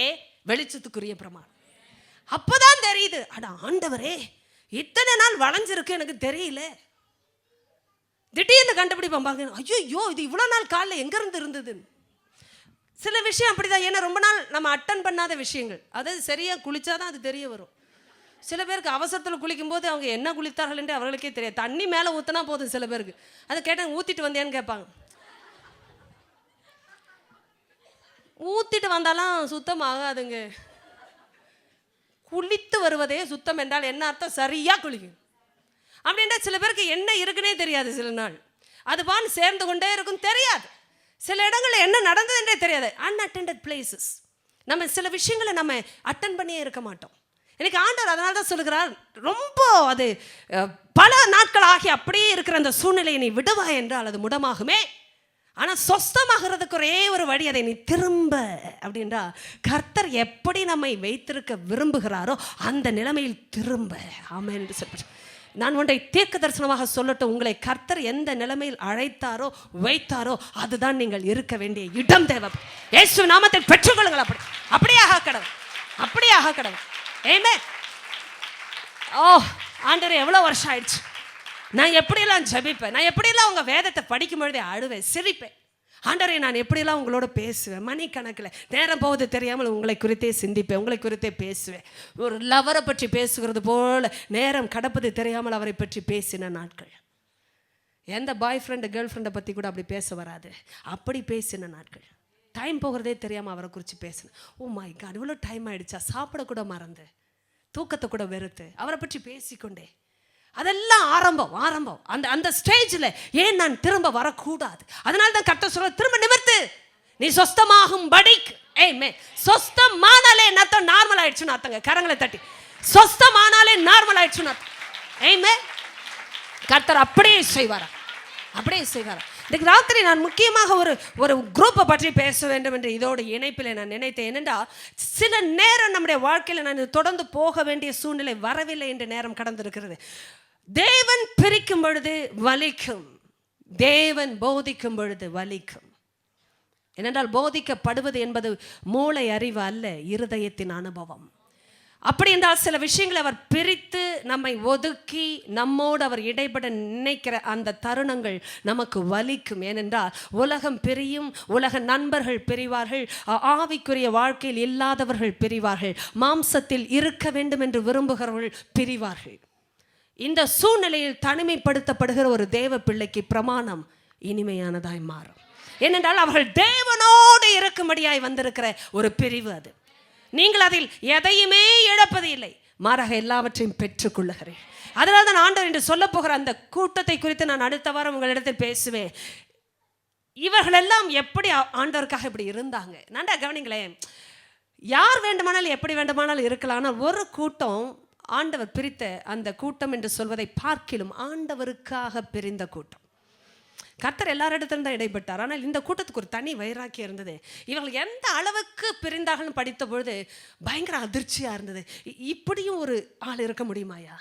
வெளிச்சத்துக்குரிய பிரமாணம். அப்போதான் தெரியுது, அட ஆண்டவரே இத்தனை நாள் வளைஞ்சிருக்கு எனக்கு தெரியல. திடீர்னு கண்டுபிடிப்பான் பாருங்க, ஐயோ இது இவ்வளோ நாள் காலில் எங்கேருந்து இருந்தது. சில விஷயம் அப்படிதான். ஏன்னா ரொம்ப நாள் நம்ம அட்டன் பண்ணாத விஷயங்கள், அதாவது சரியாக குளிச்சாதான் அது தெரிய வரும். சில பேருக்கு அவசரத்தில் குளிக்கும்போது அவங்க என்ன குளித்தார்கள் என்று அவர்களுக்கே தெரியாது. தண்ணி மேலே ஊற்றினா போதும். சில பேருக்கு அதை கேட்டாங்க, ஊற்றிட்டு வந்தேன்னு கேட்பாங்க. ஊற்றிட்டு வந்தாலும் சுத்தமாகாதுங்க. குளித்து வருவதே சுத்தம் என்றால் என்ன அர்த்தம்? சரியாக குளிக்கும் அப்படின்ட்டா சில பேருக்கு என்ன இருக்குன்னே தெரியாது. சில நாள் அது பான் சேர்ந்து கொண்டே இருக்கும், தெரியாது. சில இடங்களில் என்ன நடந்ததுன்றே தெரியாது. Unattended places. நம்ம சில விஷயங்களை நம்ம அட்டன் பண்ணியே இருக்க மாட்டோம். எனக்கு ஆண்டவர் அதனால தான் சொல்லுகிறார், ரொம்ப அது பல நாட்கள் ஆகி அப்படியே இருக்கிற அந்த சூழ்நிலையை நீ விடுவாய் என்றால் அது முடமாகுமே. ஆனால் சொஸ்தமாகிறதுக்கு ஒரே ஒரு வழி, அதை நீ திரும்ப அப்படின்றா. கர்த்தர் எப்படி நம்மை வைத்திருக்க விரும்புகிறாரோ அந்த நிலைமையில் திரும்ப. ஆமென் என்று சொல்கிறேன். நான் ஒன்றை தீர்க்க தரிசனமாக சொல்லட்டும், உங்களை கர்த்தர் எந்த நிலைமையில் அழைத்தாரோ வைத்தாரோ அதுதான் நீங்கள் இருக்க வேண்டிய இடம். தேவை இயேசு நாமத்தை பெற்றுக்கொள்ளுங்கள். அப்படியாக கடவுள், அப்படியாக கடவுள். ஆமென். ஓ ஆண்டவரே, எவ்வளோ வருஷம் ஆயிடுச்சு. நான் எப்படியெல்லாம் ஜெபிப்பேன், நான் எப்படியெல்லாம் உங்கள் வேதத்தை படிக்கும் பொழுதே அழுவேன், சிரிப்பேன். ஆண்டவரே, நான் எப்படியெல்லாம் உங்களோட பேசுவேன், மணிக்கணக்கில் நேரம் போவது தெரியாமல் உங்களை குறித்தே சிந்திப்பேன், உங்களை குறித்தே பேசுவேன். ஒரு லவரை பற்றி பேசுகிறது போல நேரம் கடப்பது தெரியாமல் அவரை பற்றி பேசின நாட்கள். எந்த பாய் ஃப்ரெண்டு கேர்ள் ஃப்ரெண்டை பற்றி கூட அப்படி பேச வராது, அப்படி பேசின நாட்கள். டைம் போகிறதே தெரியாமல் அவரை குறித்து பேசினேன். ஓ மை காட், இவ்வளோ டைம் ஆயிடுச்சா, சாப்பிடக்கூட மறந்து, தூக்கத்தை கூட வெறுத்து அவரை பற்றி பேசிக்கொண்டே. அதெல்லாம் ஆரம்பம். அந்த ஸ்டேஜில் ஏன் நான் திரும்ப வரக்கூடாது? அதனால தான் கர்த்தர் சொல்ற, திரும்ப நிமிர்த்து, நீ சொஸ்தமாகும் படிக்கு. ஏமே, சொஸ்தமானாலே என்ன நார்மல் ஆயிடுச்சுன்னு அர்த்தங்க. கரங்களை தட்டி, சொஸ்தமானாலே நார்மல் ஆயிடுச்சுன்னு அர்த்தம். ஏமே, கர்த்தர் அப்படியே செய்வாரா. இன்னைக்கு ராத்திரி நான் முக்கியமாக ஒரு குரூப்பை பற்றி பேச வேண்டும் என்று இதோட இணைப்பில் நான் நினைத்தேன். ஏனென்றால் சில நேரம் நம்முடைய வாழ்க்கையில் நான் தொடர்ந்து போக வேண்டிய சூழ்நிலை வரவில்லை என்ற நேரம் கடந்திருக்கிறது. தேவன் பிரிக்கும் பொழுது வலிக்கும், தேவன் போதிக்கும் பொழுது வலிக்கும். ஏனென்றால் போதிக்கப்படுவது என்பது மூளை அறிவு அல்ல, இருதயத்தின் அனுபவம். அப்படி என்றால் சில விஷயங்களை அவர் பிரித்து நம்மை ஒதுக்கி நம்மோடு அவர் இடைப்பட நினைக்கிற அந்த தருணங்கள் நமக்கு வலிக்கும். ஏனென்றால் உலகம் பிரியும், உலக நண்பர்கள் பிரிவார்கள், ஆவிக்குரிய வாழ்க்கையில் இல்லாதவர்கள் பிரிவார்கள், மாம்சத்தில் இருக்க வேண்டும் என்று விரும்புகிறவர்கள் பிரிவார்கள். இந்த சூழ்நிலையில் தனிமைப்படுத்தப்படுகிற ஒரு தேவ பிள்ளைக்கு பிரமாணம் இனிமையானதாய் மாறும். ஏனென்றால் அவர்கள் தேவனோடு இருக்கும்படியாய் வந்திருக்கிற ஒரு பிரிவு அது. நீங்கள் அதில் எதையுமே இழப்பது இல்லை, மாறாக எல்லாவற்றையும் பெற்றுக்கொள்ளுகிறேன். அதனால தான் ஆண்டவர் என்று சொல்ல போகிற அந்த கூட்டத்தை குறித்து நான் அடுத்த வாரம் உங்களிடத்தில் பேசுவேன். இவர்கள் எல்லாம் எப்படி ஆண்டவருக்காக இப்படி இருந்தாங்க. நன்றா கவனிங்களேன். யார் வேண்டுமானாலும் எப்படி வேண்டுமானாலும் இருக்கலாம். ஆனால் ஒரு கூட்டம், ஆண்டவர் பிரித்த அந்த கூட்டம் என்று சொல்வதை பார்க்கிலும் ஆண்டவருக்காக பிரிந்த கூட்டம். கர்த்தர் எல்லாரிடத்திலும் தான் இடைப்பட்டார். ஆனால் இந்த கூட்டத்துக்கு ஒரு தனி வைராக்கியம் இருந்தது. இவர்கள் எந்த அளவுக்கு பிரிந்தார்கள் படித்த பொழுது பயங்கர அதிர்ச்சியாக இருந்தது. இப்படியும் ஒரு ஆள் இருக்க முடியுமாயா?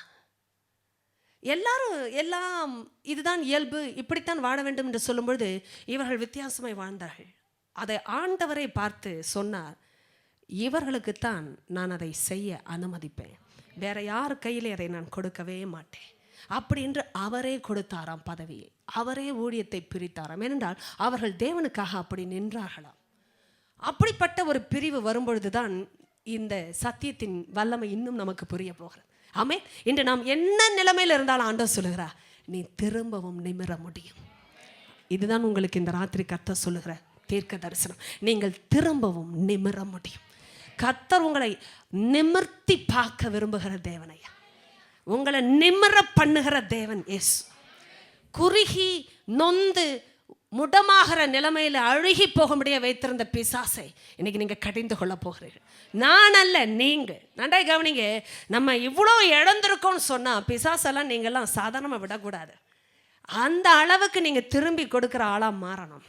எல்லாரும் எல்லாம் இதுதான் இயல்பு, இப்படித்தான் வாழ வேண்டும் என்று சொல்லும்பொழுது இவர்கள் வித்தியாசமாய் வாழ்ந்தார்கள். அதை ஆண்டவரை பார்த்து சொன்னார், இவர்களுக்குத்தான் நான் அதை செய்ய அனுமதிப்பேன், வேற யார் கையிலே அதை நான் கொடுக்கவே மாட்டேன். அப்படி என்று அவரே கொடுத்தாராம் பதவியை, அவரே ஊழியத்தை பிரித்தாராம். ஏனென்றால் அவர்கள் தேவனுக்காக அப்படி நின்றார்களாம். அப்படிப்பட்ட ஒரு பிரிவு வரும்பொழுதுதான் இந்த சத்தியத்தின் வல்லமை இன்னும் நமக்கு புரிய போகிறது. ஆமே, இன்று நாம் என்ன நிலைமையில் இருந்தாலும் ஆண்டவர் சொல்லுகிறா, நீ திரும்பவும் நிமிர முடியும். இதுதான் உங்களுக்கு இந்த ராத்திரி கர்த்தர் சொல்லுகிற தீர்க்க தரிசனம். நீங்கள் திரும்பவும் நிமிர முடியும். கர்த்தர் உங்களை நிமிர்த்தி பார்க்க விரும்புகிற தேவனையா, உங்களை நிமிர பண்ணுகிற தேவன் எஸ். குறுகி நொந்து முடமாகிற நிலைமையில் அழுகி போக முடிய வைத்திருந்த பிசாசை இன்னைக்கு நீங்கள் கடிந்து கொள்ள போகிறீர்கள். நான் அல்ல, நீங்கள். நன்றாய் கவனிங்க. நம்ம இவ்வளோ இழந்திருக்கோம்னு சொன்னால் பிசாசெல்லாம் நீங்கள்லாம் சாதாரணமாக விடக்கூடாது. அந்த அளவுக்கு நீங்கள் திரும்பி கொடுக்குற ஆளாக மாறணும்.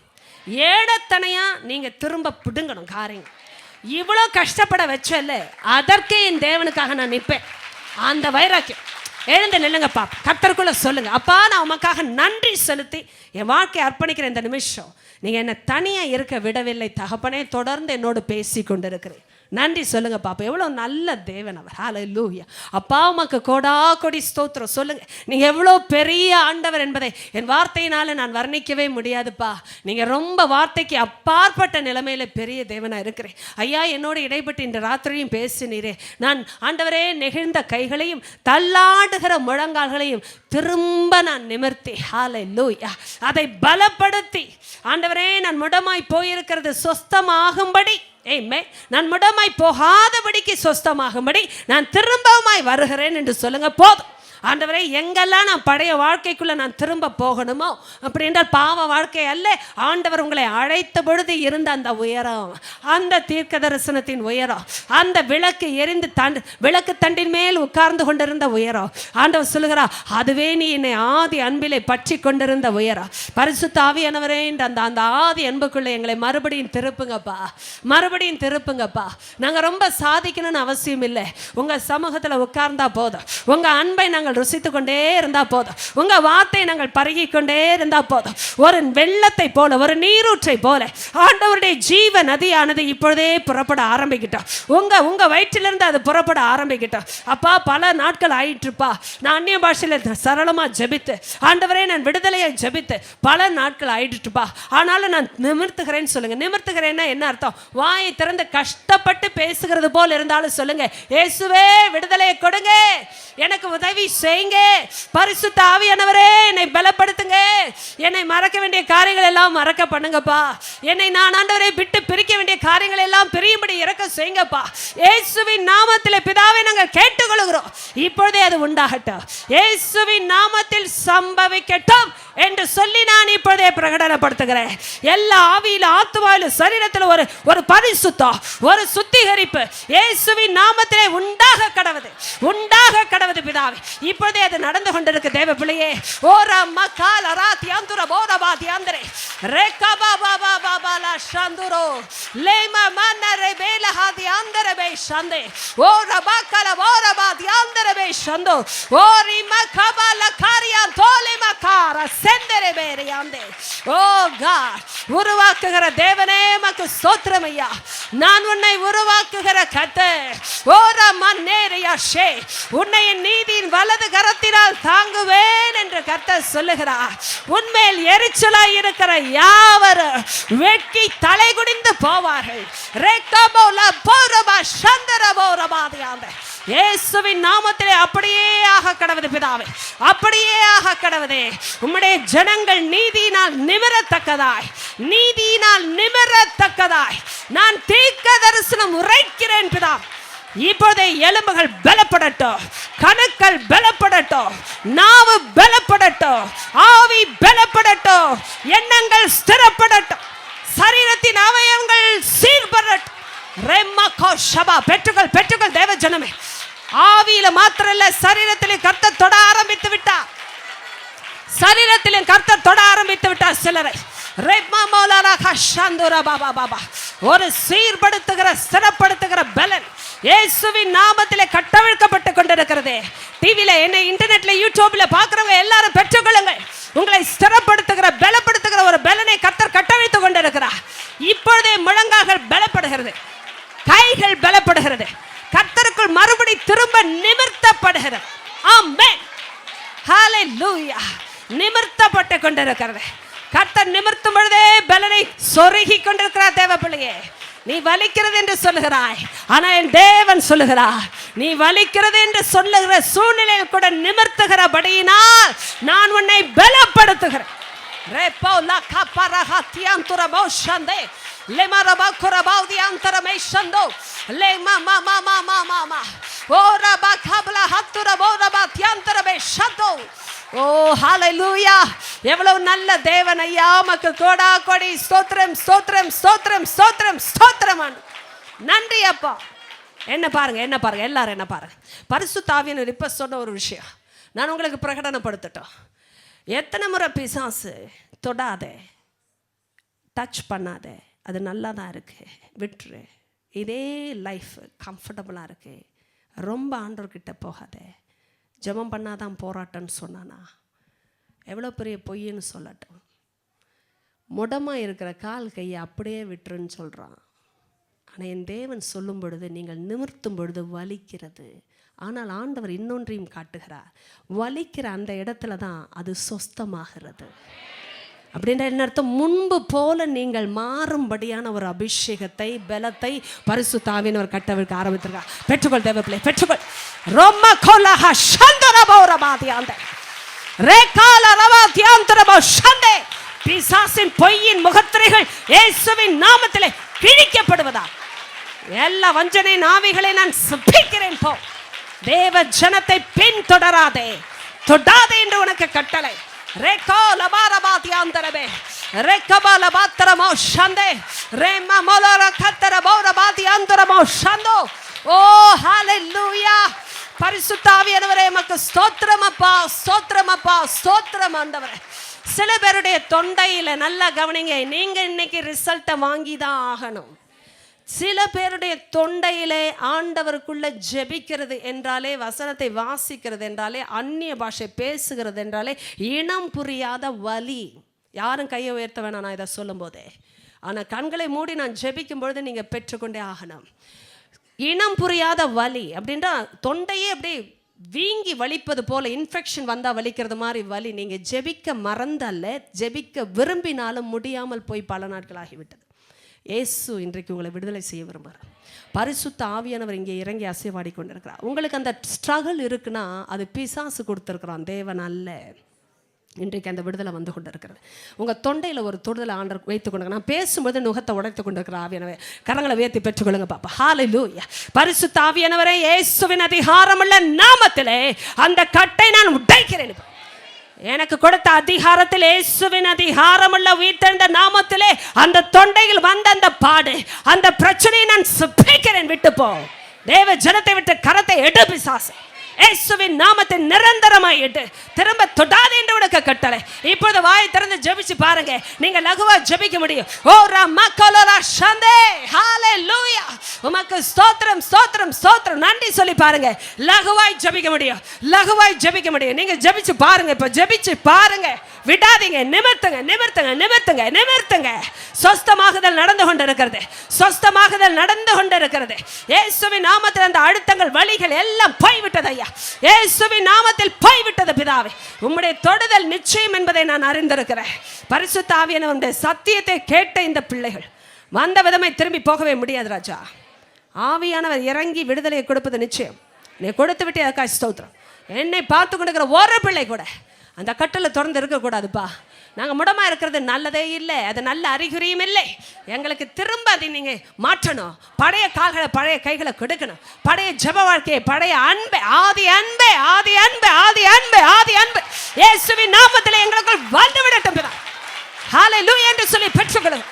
ஏடத்தனையாக நீங்கள் திரும்ப பிடுங்கணும் காரியங்கள். இவ்வளோ கஷ்டப்பட வச்சல, அதற்கே என் தேவனுக்காக நான் நிற்பேன். அந்த வைராக்கியம். எழுந்து நில்லுங்கப்பா, கர்த்தருக்குள்ள சொல்லுங்க, அப்பா நான் உமக்காக நன்றி செலுத்தி என் வாழ்க்கையை அர்ப்பணிக்கிற இந்த நிமிஷம் நீங்கள் என்னை தனியாக இருக்க விடவில்லை தகப்பனே, தொடர்ந்து என்னோடு பேசி கொண்டு இருக்கிறேன். நன்றி சொல்லுங்க பாப்பா. எவ்வளோ நல்ல தேவன் அவர். ஹல்லேலூயா. அப்பா உமக்கு கோடா கொடி ஸ்தோத்திரம். சொல்லுங்க, நீங்க எவ்வளோ பெரிய ஆண்டவர் என்பதை என் வார்த்தையினால நான் வர்ணிக்கவே முடியாதுப்பா. நீங்க ரொம்ப வார்த்தைக்கு அப்பாற்பட்ட நிலைமையில பெரிய தேவனா இருக்கிறேன் ஐயா. என்னோட இடைப்பட்டு இந்த ராத்திரியும் பேசினீரே. நான் ஆண்டவரே நெகிழ்ந்த கைகளையும் தள்ளாடுகிற முழங்கால்களையும் திரும்ப நான் நிமிர்த்தி, ஹல்லேலூயா, அதை பலப்படுத்தி ஆண்டவரே நான் முடமாய் போயிருக்கிறது சொஸ்தமாகும்படி, நான் முடமாய் போகாதபடிக்கு சொஸ்தமாகும்படி நான் திரும்பவுமாய் வருகிறேன் என்று சொல்லுங்க. போதும் ஆண்டவரே, எங்கெல்லாம் நான் பழைய வாழ்க்கைக்குள்ள நான் திரும்ப போகணுமோ அப்படி என்றால் பாவ வாழ்க்கை அல்ல, ஆண்டவர் உங்களை அழைத்த பொழுது இருந்த அந்த உயரம், அந்த தீர்க்க தரிசனத்தின் உயரம், அந்த விளக்கு எரிந்து விளக்கு தண்டின் மேல் உட்கார்ந்து கொண்டிருந்த உயரம், ஆண்டவர் சொல்லுகிறார் அதுவே நீ என்னை ஆதி அன்பிலே பற்றி கொண்டிருந்த உயரம். பரிசுத்த ஆவியானவரே, அந்த ஆதி அன்புக்குள்ள எங்களை மறுபடியும் திருப்புங்கப்பா, மறுபடியும் திருப்புங்கப்பா. நாங்கள் ரொம்ப சாதிக்கணும்னு அவசியம் இல்லை, உங்க சமூகத்தில் உட்கார்ந்தா போதும், உங்க அன்பை நாங்கள் ருசித்து கொண்டே இருந்தா போதும், உங்க வார்த்தை நாங்கள் பருகி கொண்டே இருந்தா போதும். ஒரு வெள்ளத்தை போல, ஒரு நீரூற்றை போல ஆண்டவருடைய ஜீவ நதியானது இப்பொழுதே புறப்பட ஆரம்பிக்கிட்டோம். உங்க வயிற்றிலிருந்து அது புறப்பட ஆரம்பிக்கிட்டோம். அப்பா பல நாட்கள் ஆயிட்டுப்பா, நான் அந்நிய பாஷையில் சரளமா ஜெபித்து, ஆண்டவரே நான் விடுதலையை ஜெபித்து பல நாட்கள் ஆயிட்டுப்பா. ஆனாலும் நான் நிமிர்த்துகிறேன்னு சொல்லுங்க. நிமிர்த்துகிறேன்னா என்ன அர்த்தம்? வாயை திறந்து கஷ்டப்பட்டு பேசுகிறது போல் இருந்தாலும் சொல்லுங்க, இயேசுவே விடுதலையை கொடுங்க, எனக்கு உதவி செய்யுங்க. பரிசுத்த ஆவியானவரே என்னை பலப்படுத்துங்க. என்னை மறக்க வேண்டிய காரியங்கள் எல்லாம் மறக்க பண்ணுங்கப்பா. என்னை நான் ஆண்டவரை விட்டு பிரிக்க வேண்டிய காரியங்கள் எல்லாம் பிரியும்படி இறக்க செய்யுங்கப்பா. இயேசுவின் நாமத்தில் பிதாவை நாங்கள் கேட்டுக்கொள்கிறோம். இப்பொழுதே அது உண்டாகட்டும். இயேசுவின் நாமத்தில் சம்பவிக்கட்டும் என்று சொல்லி நான் இப்பொழுதே பிரகடனப்படுத்துகிறேன். எல்லா ஆவியில, ஆத்துமாவில, சரீரத்தில் ஒரு பரிசுத்தம், ஒரு சுத்திகரிப்பு இயேசுவின் நாமத்திலே உண்டாக கடவுது, உண்டாக கடவுது பிதாவே. இப்பொழுதே அது நடந்து கொண்டிருக்கு தேவ பிள்ளையே. ஓரா மகால ராத்தியாந்துர போரபா தியாந்தரே ரேகபா பாபா பாபா லா ஷாந்துரோ லேமா மன்னரே பேலஹா தியாந்தரே ஷாந்தே ஓரா பக்கல போரபா தியாந்தரே ஷாந்தோ ஓரி மகபா லகாரியா தோலே மகாரா செந்தரே பேரியாந்தே. ஓ காட், உருவாக்குகிற தேவனே மக்கு ஸ்தோத்திரம் ஐயா. நான் உன்னை உருவாக்குகிற கர்த்தர். ஓரா மன்னேரியா ஷே, உன்னை நீதியின் வலது கரத்தினால் தாங்குவேன் என்று கர்த்தர் சொல்லுகிறார். உன்மேல் எரிச்சலாய் இருக்கிற யாவரும் வெட்கி தலை குனிந்து போவார்கள். ரேகபோலா போரபா சந்தரபோரபாதியாந்தே. இயேசுவின் நாமத்திலே அப்படியே ஆக கடவுது பிதாவே, அப்படியே ஆக கடவுதே. உம்முடைய ஜனங்கள் நீதியினால் நிமிரத்தக்கதாய், நீதியினால் நிமிரத்தக்கதாய் நான் தீர்க்க தரிசனம் உரைக்கிறேன் பிதா. இப்போதே எலும்புகள் பலப்படட்டும், கணுக்கள் பலப்படட்டும், நாவு பலப்படட்டும், ஆவி பலப்படட்டும், எண்ணங்கள் ஸ்திரப்படட்டும், சரீரத்தின் அவயவங்கள் சீர்படட்டும். பெற்றுகள் பெற்றுகள் தேவ ஜனமே. ஆவியில மாத்திரம் இல்ல, சரீரத்திலே கர்த்தர் தொட ஆரம்பித்து விட்டார். சரீரத்திலே கர்த்தர் தொட ஆரம்பித்து விட்டார் சிலரை. ஒரு சீர்படுத்துகிற, ஸ்திரப்படுத்துகிற பலன் இயேசுவின் நாமத்திலே கட்டவிழ்க்கப்பட்டு கொண்டிருக்கிறது. டிவில, என்ன இன்டர்நெட்ல, யூடியூப்ல பார்க்கிறவங்க எல்லாரும் பெற்றுக்கொள்ளுங்கள். உங்களை ஸ்திரப்படுத்துகிற, பலப்படுத்துகிற ஒரு பலனை கர்த்தர் கட்டவிழ்த்து கொண்டிருக்கிறார். இப்பொழுதே முழங்கால்கள் பலப்படுகிறது, கைகள் பலப்படுகிறது, கர்த்தருக்குள் மறுபடி திரும்ப நிமிர்த்தப்படுகிறது. ஆமென், ஹல்லேலூயா. நிமிர்த்தப்பட்டு கொண்டிருக்கிறது. கர்த்தர் நிமிர்த்தும் பொழுதே பலனை சொருகி கொண்டிருக்கிறார் தேவ பிள்ளையே. நீ வலிக்கிறது என்று சொல்லுகிறாய், ஆனா என் தேவன் சொல்லுகிறார், நீ வலிக்கிறது என்று சொல்லுகிற சூழ்நிலையில் கூட நிமிர்த்துகிறபடியினால் நான் உன்னை பலப்படுத்துகிறேன். ரெப்போலா கபரஹா தியாந்துரபோ ஷந்தே லெமரபா குரபா தியாந்தரமே ஷந்தோ லெமா மா மா மா மா மா மா ஓரபா கபலா ஹத்துரபோ ரபா தியாந்தரமே ஷந்தோ. ஓ ஹல்லேலூயா. எவ்வளவு நல்ல தேவன் ஐயா. உமக்கு கோடா கோடி ஸ்தோத்திரம், ஸ்தோத்திரம், ஸ்தோத்திரம், ஸ்தோத்திரம், ஸ்தோத்திரம். நன்றி அப்பா. என்ன பாருங்க, என்ன பாருங்க, எல்லாரும் என்ன பாருங்க. பரிசுத்த ஆவியானவர் இப்ப சொன்ன ஒரு விஷயம் நான் உங்களுக்கு பிரகடனப்படுத்தட்டும். எத்தனை முறை பிசாசு தொடாதே, டச் பண்ணாதே, அது நல்லா தான் இருக்கு, விட்டுரு, இதே லைஃப் கம்ஃபர்டபுளாக இருக்கு, ரொம்ப ஆண்டவர்கிட்ட போகாதே, ஜெபம் பண்ணாதான் போராட்டம்னு சொன்னானா எவ்வளோ பெரிய பொய்ன்னு சொல்லட்டும். முடமாக இருக்கிற கால் கையை அப்படியே விட்டுருன்னு சொல்கிறான். ஆனால் என் தேவன் சொல்லும் பொழுது, நீங்கள் நிமிர்த்தும் பொழுது வலிக்கிறது. ஆனால் ஆண்டவர் இன்னொன்றையும் காட்டுகிறார். வலிக்கிற அந்த இடத்துல தான் அது சொஸ்தமாகிறது. அப்படின்ற என்ன அர்த்தம்? முன்பு போல நீங்கள் மாறும்படியான ஒரு அபிஷேகத்தை, பலத்தை பரிசுத்த ஆவியானவர் கட்டவிழ்க்க ஆரம்பித்திருக்கார். பெற்றுக்கொள் தேவ பிள்ளை, பெற்றுக்கொள். ரொம்ப கோலாஹா சந்தரபௌரபாதியாந்த ரேகால ரவாதியாந்தரபௌ ஷந்தே. பிசாசின் பொய்யின் முகத்திரைகள் இயேசுவின் நாமத்திலே கிழிக்கப்படுவதா. எல்லா வஞ்சனை நாவிகளை நான் சுபிக்கிறேன். போ, தேவ ஜனத்தை பின்தொடராதே, தொடாதே என்று உனக்கு கட்டளை. ரேகோ லபாரபாதியாந்தரபே ரேகபா லபாத்தரமோ ஷந்தே ரேமா மோலர கத்தரபௌரபாதியாந்தரமோ ஷந்தோ. ஓ ஹல்லேலூயா. பரிசுத்த ஆவியானவரே உமக்கு ஸ்தோத்திரம் அப்பா, ஸ்தோத்திரம் அப்பா, ஸ்தோத்திரம் ஆண்டவரே. சில பேருடைய தொண்டையில நல்லா கவனிங்க, நீங்க இன்னைக்கு ரிசல்ட்டை வாங்கி தான் ஆகணும். சில பேருடைய தொண்டையிலே ஆண்டவருக்குள்ள ஜெபிக்கிறது என்றாலே, வசனத்தை வாசிக்கிறது என்றாலே, அந்நிய பாஷை பேசுகிறது என்றாலே இனம் புரியாத வலி. யாரும் கையை உயர்த்த வேணாம் நான் இதை சொல்லும் போதே. ஆனால் கண்களை மூடி நான் ஜெபிக்கும் பொழுது நீங்கள் பெற்றுக்கொண்டே ஆகணும். இனம் புரியாத வலி அப்படின்றா தொண்டையே அப்படி வீங்கி வலிப்பது போல, இன்ஃபெக்ஷன் வந்தால் வலிக்கிறது மாதிரி வலி. நீங்கள் ஜெபிக்க மறந்தல்ல, ஜெபிக்க விரும்பினாலும் முடியாமல் போய் பல நாட்கள் ஆகிவிட்டது. இயேசு இன்றைக்கு உங்களை விடுதலை செய்ய விரும்புகிறார். பரிசுத்த ஆவியானவர் இங்கே இறங்கி அசைவாடி கொண்டிருக்கிறார். உங்களுக்கு அந்த ஸ்ட்ரகிள் இருக்குன்னா அது பிசாசு கொடுத்துருக்குறான், தேவன் அல்ல. இன்றைக்கு அந்த விடுதலை வந்து கொண்டு இருக்கிறது. உங்கள் தொண்டையில் ஒரு தொடுதலை ஆண்டர் வைத்து கொண்டு, நான் பேசும்போது நுகத்தை உடைத்து கொண்டு இருக்கிற ஆவியானவர் கரங்களை உயர்த்தி பெற்றுக்கொள்ளுங்க பாப்பா. ஹல்லேலூயா. பரிசுத்த ஆவியானவரே, இயேசுவின் அதிகாரமுள்ள நாமத்திலே அந்த கட்டை நான் உடைக்கிறேன். எனக்கு கொடுத்த அதிகாரத்தில், இயேசுவின் அதிகாரமுள்ள உயிர்த்தெழுந்த நாமத்திலே அந்த தொண்டையில் வந்த அந்த பாடு, அந்த பிரச்சனையை நான் சுபிக்கிறேன். விட்டு போ. தேவ ஜனத்தை விட்டு கரத்தை எடு பிசாசு. இயேசுவின் நாமத்தை நிரந்தரமாய் இட்டு திரும்ப தொடாதே என்று உனக்கு கட்டளை. இப்பொழுது வாயை திறந்து ஜெபிச்சு பாருங்க. நீங்க லகுவா ஜெபிக்க முடியும். ஓ ரமக்கலரா ஷந்தே, ஹல்லேலூயா. உமக்கு ஸ்தோத்திரம் ஸ்தோத்திரம் ஸ்தோத்திரம். நன்றி சொல்லி பாருங்க. லகுவாய் ஜெபிக்க முடியும், லகுவாய் ஜெபிக்க முடியும். நீங்க ஜெபிச்சு பாருங்க. இப்ப ஜெபிச்சு பாருங்க. விடாதீங்க. நிமிர்த்துங்க நிமிர்த்துங்க நிமிர்த்துங்க நிமிர்த்துங்க. சொஸ்தமாகுதல் நடந்து கொண்டிருக்கிறது, சொஸ்தமாகுதல் நடந்து கொண்டிருக்கிறது. இயேசுவின் நாமத்தில் அந்த அழுத்தங்கள், வலிகள் எல்லாம் போய்விட்டது ஐயா. இயேசுவின் நாமத்தில் போய்விட்டது பிதாவே. உம்முடைய தொடுதல் நிச்சயம் என்பதை நான் அறிந்திருக்கிறேன். பரிசுத்த ஆவியானவருடைய சத்தியத்தை கேட்ட இந்த பிள்ளைகள் வந்த விதமை திரும்பி போகவே முடியாது ராஜா. ஆவியானவர் இறங்கி விடுதலையை கொடுப்பது நிச்சயம். நீ கொடுத்து விட்டு அதுக்காக ஸ்தோத்திரம். என்னை பார்த்து கொண்டிருக்கிற ஒரு பிள்ளை கூட அந்த கட்டில் திறந்து இருக்கக்கூடாதுப்பா. நாங்கள் முடமாக இருக்கிறது நல்லதே இல்லை, அது நல்ல அறிகுறியும் இல்லை. எங்களுக்கு திரும்ப அதை நீங்கள் மாற்றணும். பழைய கால்களை பழைய கைகளை கொடுக்கணும். பழைய ஜெப வாழ்க்கையை, பழைய அன்பை, ஆதி அன்பை, ஆதி அன்பை, ஆதி அன்பை, ஆதி அன்பை இயேசுவின் நாமத்தில் எங்களுக்குள் வந்து விடட்டும். ஹல்லேலூயா என்று சொல்லி பெற்றுக்கொள்ளும்.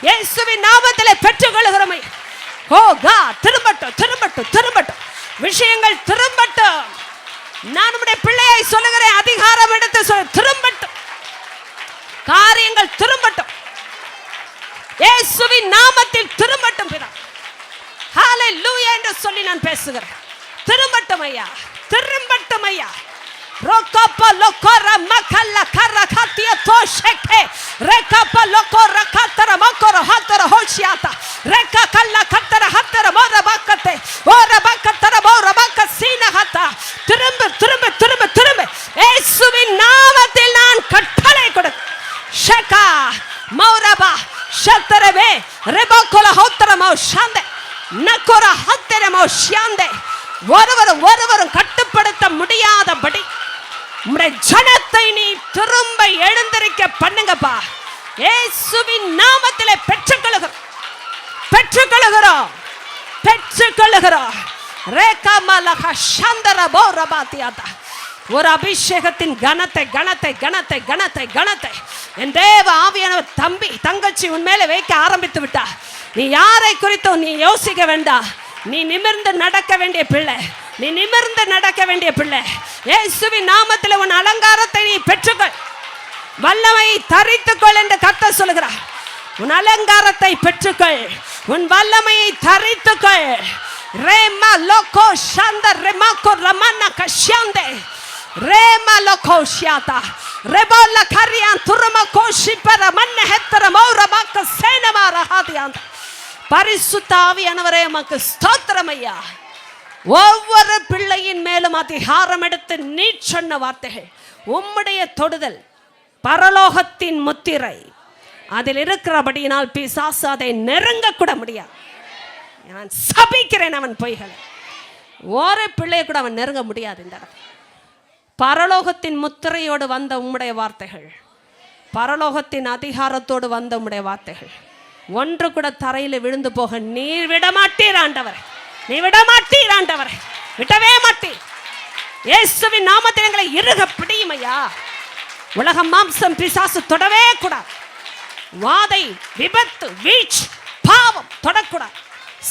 இயேசுவின் நாமத்தில் பெற்றுக்கொள்கிறோம். ஓ கா, திரும்பட்டும் திரும்பட்டும் திரும்பட்டும், விஷயங்கள் திரும்பட்டும். நான் நம்முடைய பிள்ளையை சொல்லுகிறேன், அதிகாரம் எடுத்து சொல்ல திரும்பட்டும், காரியங்கள் திரும்பட்டும், இயேசுவின் நாமத்தில் திரும்பட்டும் பிதா. ஹல்லேலூயா என்று சொல்லி நான் பேசுகிறேன். திரும்பட்டும் ஐயா, திரும்பட்டும் ஐயா. ரோகப்ப லோகர மக்கல்ல கரகத்திய தோஷக்கே ரேகப்ப லோகர கத்தர மக்கர ஹத்தர ஹோஷியாதா ரேக கல்ல கத்தர ஹத்தர மோர பக்கத்தை ஓர பக்கத்தர மோர பக்க சீனஹதா. திரும்ப திரும்ப திரும்ப திரும்ப இயேசுவின் நாமத்தில் நான் கட்டளை கொடு. ஷகா மௌரபா ஷத்தரவே ரெபகோல ஹோத்தரமோ ஷாந்தே நகோர ஹத்தரமோ ஷாந்தே. ஒருவரும் கட்டுப்படுத்த முடியாதபடி உம்முடைய ஜனத்தை நீ திரும்ப எழுந்திருக்க பண்ணுங்கப்பா. இயேசுவின் நாமத்திலே பெற்றுக்கொள்கிறோம் பெற்றுக்கொள்கிறோம் பெற்றுக்கொள்கிறோம். ரேகமலக சந்தர பௌரபாத்தியாதா. ஒரு அபிஷேகத்தின் கணத்தை கணத்தை கணத்தை கணத்தை கணத்தை என் தேவ ஆவியானவர் தம்பி தங்கச்சி உன்மேல வைக்க ஆரம்பித்து விட்டா. நீ யாரை குறித்தும் நீ யோசிக்க வேண்டாம். நீ நிமிர்ந்து நடக்க வேண்டிய பிள்ளை, நீ நிமிர்ந்து நடக்க வேண்டிய பிள்ளை. இயேசுவின் நாமத்தில் உன் அலங்காரத்தை நீ பெற்றுக்கொள், வல்லமையை தரித்துக்கொள் என்று கர்த்தர் சொல்கிறார். உன் அலங்காரத்தை பெற்றுக்கொள், உன் வல்லமையை தரித்துக்கொள். ரேமா லோகோ ஷாந்த ரெமாகோ ரமன்னா கஷ்யாந்தே ரேமா லோகோ ஷியாதா ரெபோல கரியான் துரும கோஷிப்பர மன்ன ஹெத்தர மௌரபாக்க சேனமார ஹாதியாந்த. பரிசுத்த ஆவியானவரே உமக்கு ஸ்தோத்திரம் ஐயா. ஒவ்வொரு பிள்ளையின் மேலும் அதிகாரம் எடுத்து நீ சொன்ன வார்த்தைகள், உம்முடைய தொடுதல் பரலோகத்தின் முத்திரை அதில் இருக்கிறபடியினால் பிசாசு அதை நெருங்க கூட முடியாது. நான் சபிக்கிறேன் அவன் பொய்களை. ஒரு பிள்ளையை கூட அவன் நெருங்க முடியாது. இந்த பரலோகத்தின் முத்திரையோடு வந்த உம்முடைய வார்த்தைகள், பரலோகத்தின் அதிகாரத்தோடு வந்த உம்முடைய வார்த்தைகள் ஒன்று கூட தரையில் விழுந்து போக நீர் விடமாட்டீர் ஆண்டவர். நீ விடமாட்டீர் ஆண்டவர், விடவே மாட்டீர். இயேசுவின் நாமத்தில் எங்களை இறுக பிடியும் ஐயா. உலக மாம்சம் பிசாசு தொடவே கூடாது. வாதை, விபத்து, வீழ்ச்சி, பாவம் தொடக்கூடாது.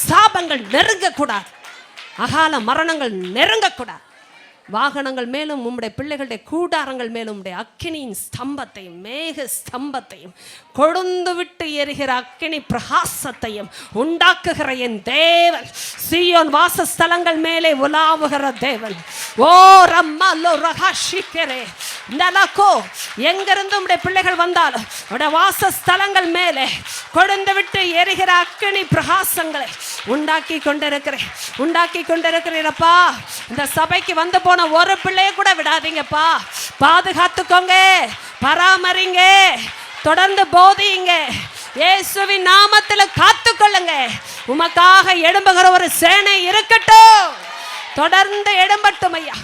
சாபங்கள் நெருங்கக்கூடாது. அகால மரணங்கள் நெருங்கக்கூடாது. வாகனங்கள் மேலும் உம்முடைய பிள்ளைகளுடைய கூடாரங்கள் மேலும் உம்முடைய அக்கினியின் ஸ்தம்பத்தையும் மேக ஸ்தம்பத்தையும் கொழுந்து விட்டு எரிகிற அக்கினி பிரகாசத்தையும் உண்டாக்குகிற என் தேவன், சீயோன் வாசஸ்தலங்கள் மேலே உலாவுகிற தேவன். ஓ ரம்மலோ ரகாஷிக்கரே நலகோ, எங்கிருந்து உம்முடைய பிள்ளைகள் வந்தாலும் உடைய வாசஸ்தலங்கள் மேலே கொழுந்து விட்டு எரிகிற அக்கினி பிரகாசங்களை உண்டாக்கி கொண்டிருக்கிறீரப்பா. இந்த சபைக்கு வந்து போன ஒரு பிள்ளைய கூட விடாதீங்கப்பா. பாதுகாத்துக்கோங்க, பராமரிங்க, தொடர்ந்து போதியுங்க. இயேசுவின் நாமத்தில் காத்துக்கொள்ளுங்க. உமக்காக எழும்புகிற ஒரு சேனை இருக்கட்டும், தொடர்ந்து எழும்பட்டும் ஐயா.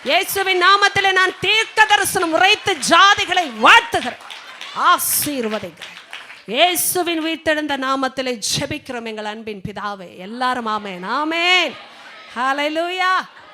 இயேசுவின் நாமத்தில் நான் தீர்க்க தரிசனம் உரைத்து ஜாதிகளை வாழ்த்துகிறேன், ஆசீர்வதிக்கிறேன். இயேசுவின் உயிர்த்தெழுந்த நாமத்தில் ஜெபிக்கிறோம் எங்கள் அன்பின் பிதாவே. எல்லாரும் ஆமென், ஆமென், ஹல்லேலூயா.